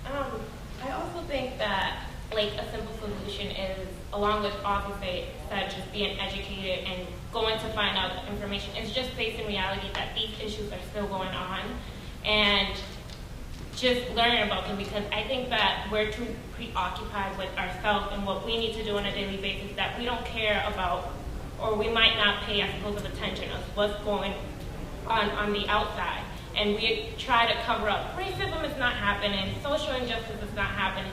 I also think that a simple solution is, along with Ozzy said, just being educated and going to find out the information. It's just facing reality that these issues are still going on, and just learning about them, because I think that we're too preoccupied with ourselves and what we need to do on a daily basis that we don't care about, or we might not pay as close of attention as what's going on the outside. And we try to cover up. Racism is not happening. Social injustice is not happening.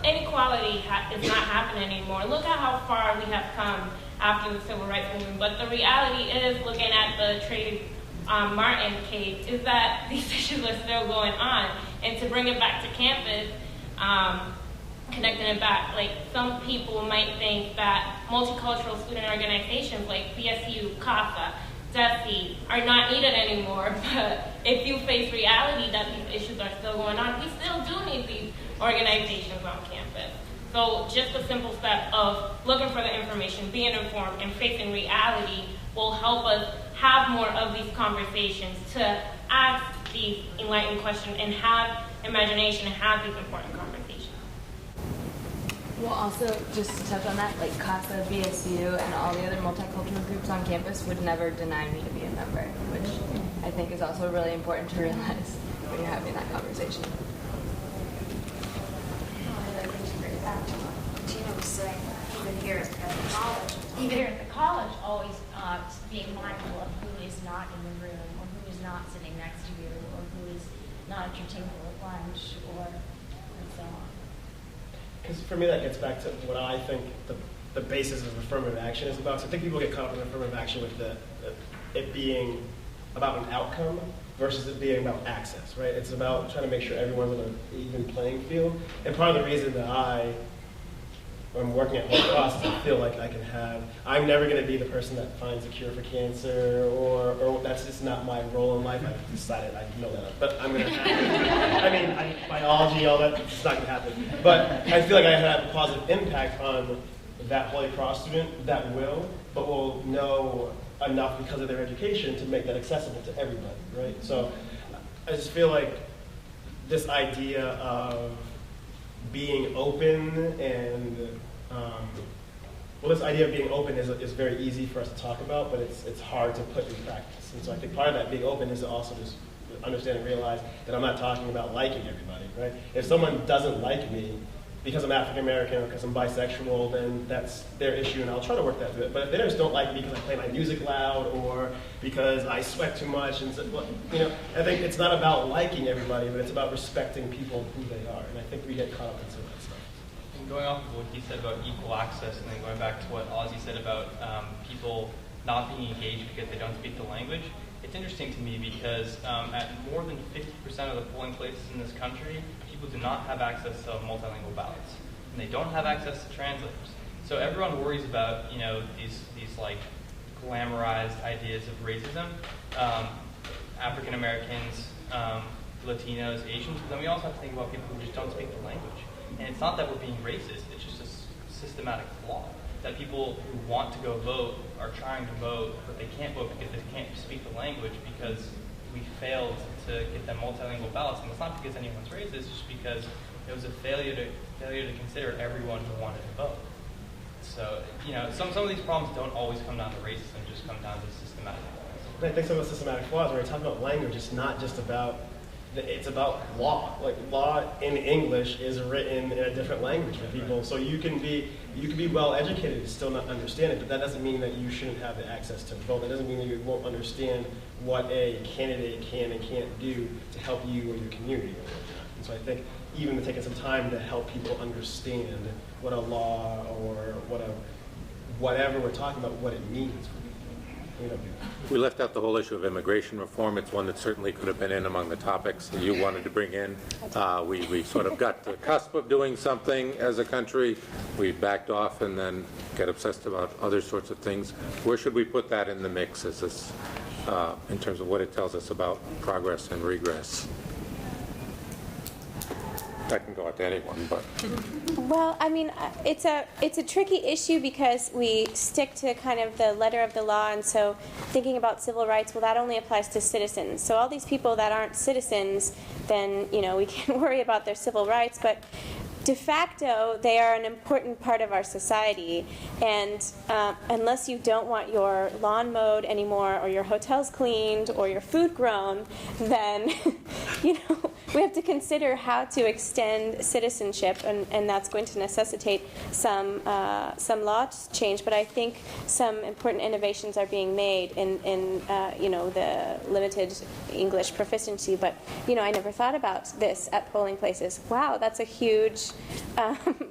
Inequality is not happening anymore. Look at how far we have come after the Civil Rights Movement. But the reality is, looking at the Trayvon Martin case, is that these issues are still going on. And to bring it back to campus, connecting it back, some people might think that multicultural student organizations like BSU, CASA, DESE are not needed anymore, but if you face reality that these issues are still going on, we still do need these organizations on campus. So just a simple step of looking for the information, being informed, and facing reality will help us have more of these conversations, to ask these enlightened questions and have imagination and have these important conversations. Well, also, just to touch on that, CASA, BSU, and all the other multicultural groups on campus would never deny me to be a member, which I think is also really important to realize when you're having that conversation. Tina was saying, even here at the college, always being mindful of who is not in the room, or who is not sitting next to you, or who is not at your table at lunch, and so on. Because for me, that gets back to what I think the basis of affirmative action is about. So I think people get caught up in affirmative action with it being about an outcome versus it being about access, right? It's about trying to make sure everyone's on an even playing field. And part of the reason that I'm working at Holy Cross is I feel like I'm never going to be the person that finds a cure for cancer, or that's just not my role in life. I've decided, I know that, but I'm going to have biology, all that, it's not going to happen. But I feel like I have a positive impact on that Holy Cross student that will know enough because of their education to make that accessible to everybody, right? So I just feel like this idea of being open and this idea of being open is very easy for us to talk about, but it's hard to put in practice. And so I think part of that being open is to also just understand and realize that I'm not talking about liking everybody, right? If someone doesn't like me because I'm African American or because I'm bisexual, then that's their issue, and I'll try to work that through it. But if they just don't like me because I play my music loud or because I sweat too much, and I think it's not about liking everybody, but it's about respecting people who they are. And I think we get caught up in some of that stuff. And going off of what he said about equal access, and then going back to what Ozzy said about people not being engaged because they don't speak the language, it's interesting to me because at more than 50% of the polling places in this country, people do not have access to multilingual ballots, and they don't have access to translators. So everyone worries about these glamorized ideas of racism, African Americans, Latinos, Asians. But then we also have to think about people who just don't speak the language. And it's not that we're being racist; it's just a systematic flaw that people who want to go vote are trying to vote, but they can't vote because they can't speak the language because we failed to get them multilingual ballots. And it's not because anyone's racist; it's just because it was a failure to consider everyone who wanted to vote. So some of these problems don't always come down to racism; just come down to systematic flaws. I think some of the systematic flaws, when we're talking about language, it's not just about it's about law. Like, law in English is written in a different language for people. So you can be well educated and still not understand it, but that doesn't mean that you shouldn't have the access to vote. That doesn't mean that you won't understand what a candidate can and can't do to help you or your community. And so I think even taking some time to help people understand what a law or whatever we're talking about, what it means for people. We left out the whole issue of immigration reform. It's one that certainly could have been in among the topics that you wanted to bring in. We sort of got to the cusp of doing something as a country. We backed off and then get obsessed about other sorts of things. Where should we put that in the mix as this, in terms of what it tells us about progress and regress? I can go out to anyone, but. Well, I mean, it's a tricky issue because we stick to kind of the letter of the law, and so thinking about civil rights, well, that only applies to citizens. So all these people that aren't citizens, then, we can't worry about their civil rights, but de facto, they are an important part of our society, and unless you don't want your lawn mowed anymore, or your hotels cleaned, or your food grown, then, we have to consider how to extend citizenship, and that's going to necessitate some law change. But I think some important innovations are being made in the limited English proficiency. But I never thought about this at polling places. Wow, that's a huge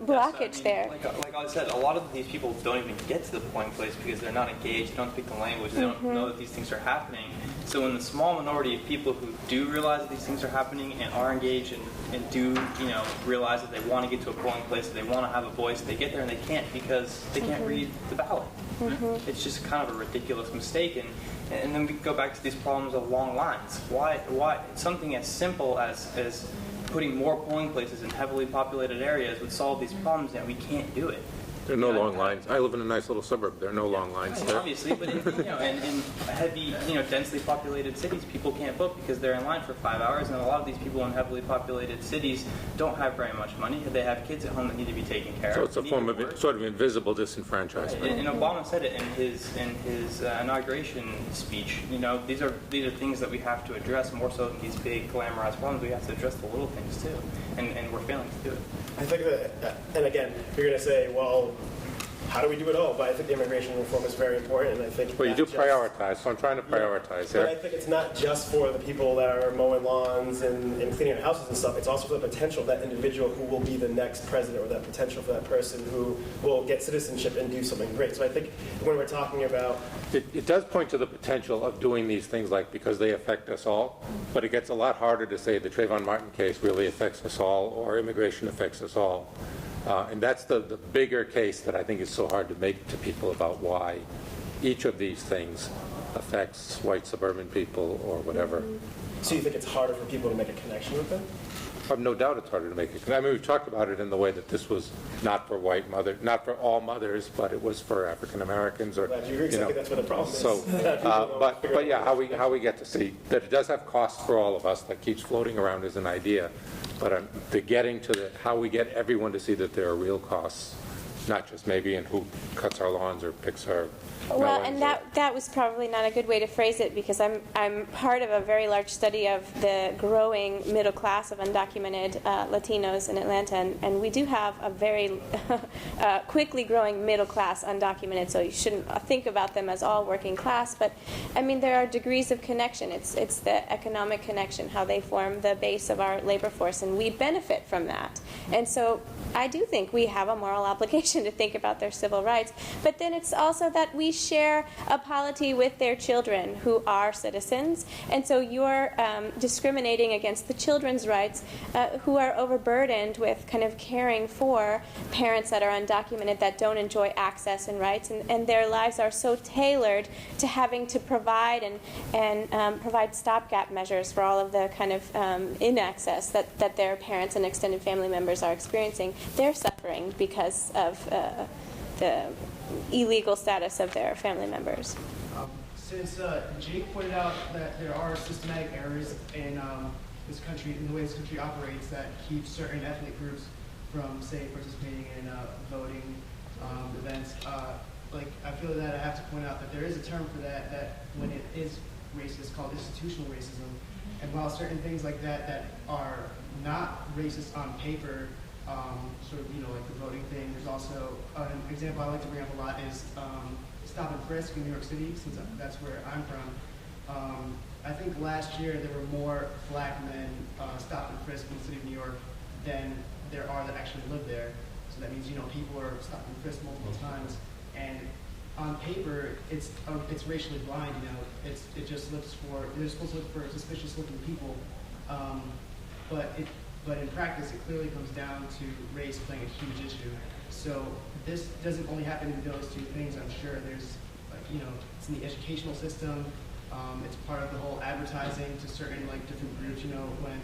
blockage there. Like I said, a lot of these people don't even get to the polling place because they're not engaged, they don't speak the language, they don't know that these things are happening. So in the small minority of people who do realize that these things are happening and are engaged and do realize that they want to get to a polling place, that they want to have a voice, they get there and they can't because they can't read the ballot. It's just kind of a ridiculous mistake. And then we go back to these problems of long lines. Why something as simple as putting more polling places in heavily populated areas would solve these problems, and we can't do it. There are no long lines. I live in a nice little suburb. There are no long lines there. Obviously, but in heavy, densely populated cities, people can't vote because they're in line for 5 hours, and a lot of these people in heavily populated cities don't have very much money. They have kids at home that need to be taken care of. So it's a form of sort of invisible disenfranchisement. And Obama said it in his inauguration speech. These are things that we have to address more so than these big glamorized problems. We have to address the little things too, and we're failing to do it. I think that, and again, you're going to say, well, how do we do it all? But I think immigration reform is very important, and I think. Well, you do prioritize, so I'm trying to prioritize here. But I think it's not just for the people that are mowing lawns and cleaning their houses and stuff. It's also for the potential of that individual who will be the next president, or that potential for that person who will get citizenship and do something great. So I think when we're talking about. It does point to the potential of doing these things because they affect us all, but it gets a lot harder to say the Trayvon Martin case really affects us all, or immigration affects us all. And that's the bigger case that I think is so hard to make to people about why each of these things affects white suburban people or whatever. So you think it's harder for people to make a connection with them? I have no doubt it's harder to make it. I mean, we've talked about it in the way that this was not for not for all mothers, but it was for African Americans, or glad you agree, because I think that's what the problem is. So, but yeah, how we get to see that it does have costs for all of us. That keeps floating around as an idea, but the getting to how we get everyone to see that there are real costs, not just maybe in who cuts our lawns or picks our. Well, and that was probably not a good way to phrase it, because I'm part of a very large study of the growing middle class of undocumented Latinos in Atlanta, and we do have a very quickly growing middle class undocumented, so you shouldn't think about them as all working class, but I mean there are degrees of connection. It's the economic connection, how they form the base of our labor force, and we benefit from that. And so I do think we have a moral obligation to think about their civil rights, but then it's also that we share a polity with their children who are citizens, and so you're discriminating against the children's rights who are overburdened with kind of caring for parents that are undocumented that don't enjoy access and rights, and their lives are so tailored to having to provide and provide stopgap measures for all of the kind of inaccess that their parents and extended family members are experiencing. They're suffering because of the illegal status of their family members. Since Jake pointed out that there are systematic errors in this country, in the way this country operates, that keep certain ethnic groups from, say, participating in voting events, I feel that I have to point out that there is a term for that when it is racist, called institutional racism. And while certain things like that are not racist on paper, sort of, like the voting thing, there's also an example I like to bring up a lot is stop and frisk in New York City, since that's where I'm from. I think last year there were more black men stopped and frisked in the city of New York than there are that actually live there. So that means, people are stopped and frisked multiple times. And on paper, it's racially blind, it just looks for, they're supposed to look for suspicious looking people. But in practice, it clearly comes down to race playing a huge issue. So this doesn't only happen in those two things. I'm sure there's, it's in the educational system. It's part of the whole advertising to certain different groups. When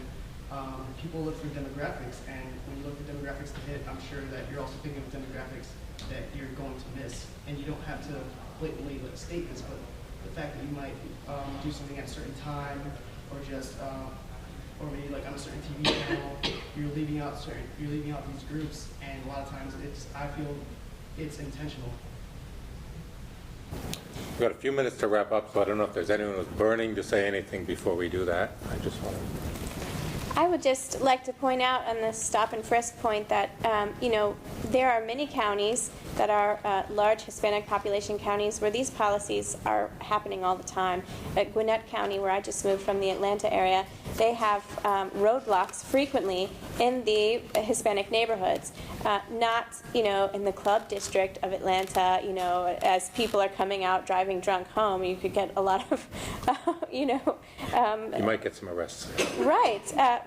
people look for demographics, and when you look for demographics to hit, I'm sure that you're also thinking of demographics that you're going to miss, and you don't have to blatantly state this, but the fact that you might do something at a certain time, or just or maybe on a certain TV channel, you're leaving out these groups, and a lot of times I feel it's intentional. We've got a few minutes to wrap up, so I don't know if there's anyone who's burning to say anything before we do that. I would just like to point out on the stop and frisk point that, there are many counties that are large Hispanic population counties where these policies are happening all the time. At Gwinnett County, where I just moved from the Atlanta area, they have roadblocks frequently in the Hispanic neighborhoods, not, in the club district of Atlanta, as people are coming out driving drunk home, you could get a lot of, you might get some arrests. Right,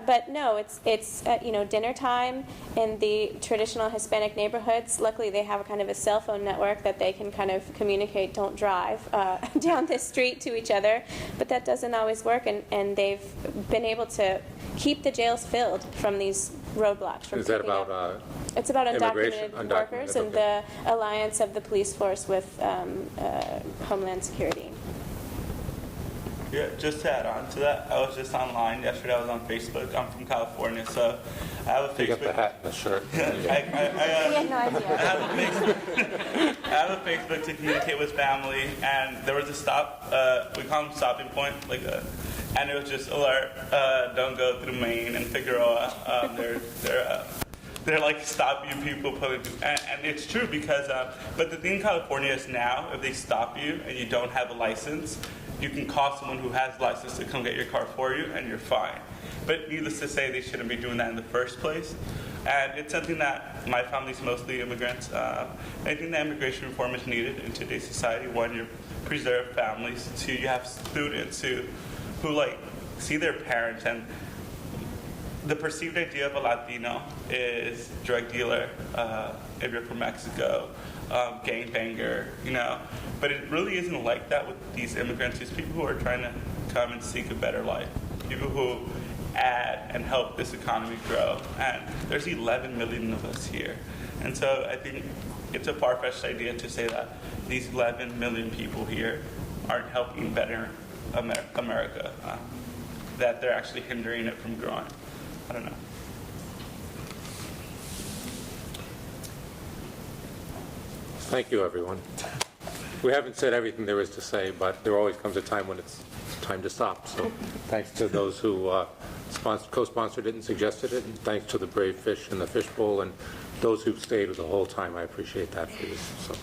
but no, it's dinner time in the traditional Hispanic neighborhoods. Luckily, they have a kind of a cell phone network that they can kind of communicate, don't drive, down this street to each other. But that doesn't always work, and they've been able to keep the jails filled from these roadblocks. From Is that about it's about undocumented workers and okay. the alliance of the police force with Homeland Security. Yeah, just to add on to that, I was just online yesterday. I was on Facebook. I'm from California, so I have a Facebook. You got the hat and the shirt. We had no idea. I have a Facebook to communicate with family, and there was a stop. We call them stopping point, and it was just alert. Don't go through Maine and Figueroa. They're stopping people, and it's true because. But the thing in California is now, if they stop you and you don't have a license, you can call someone who has a license to come get your car for you, and you're fine. But needless to say, they shouldn't be doing that in the first place. And it's something that my family's mostly immigrants. I think that immigration reform is needed in today's society. One, you preserve families. Two, you have students who see their parents, and the perceived idea of a Latino is drug dealer, if you're from Mexico, gangbanger, But it really isn't like that with these immigrants. It's people who are trying to come and seek a better life. People who add and help this economy grow. And there's 11 million of us here. And so I think it's a far-fetched idea to say that these 11 million people here aren't helping better America, that they're actually hindering it from growing. I don't know. Thank you, everyone. We haven't said everything there is to say, but there always comes a time when it's time to stop. So thanks to those who co-sponsored it and suggested it, and thanks to the brave fish and the fishbowl and those who've stayed the whole time. I appreciate that for you. So.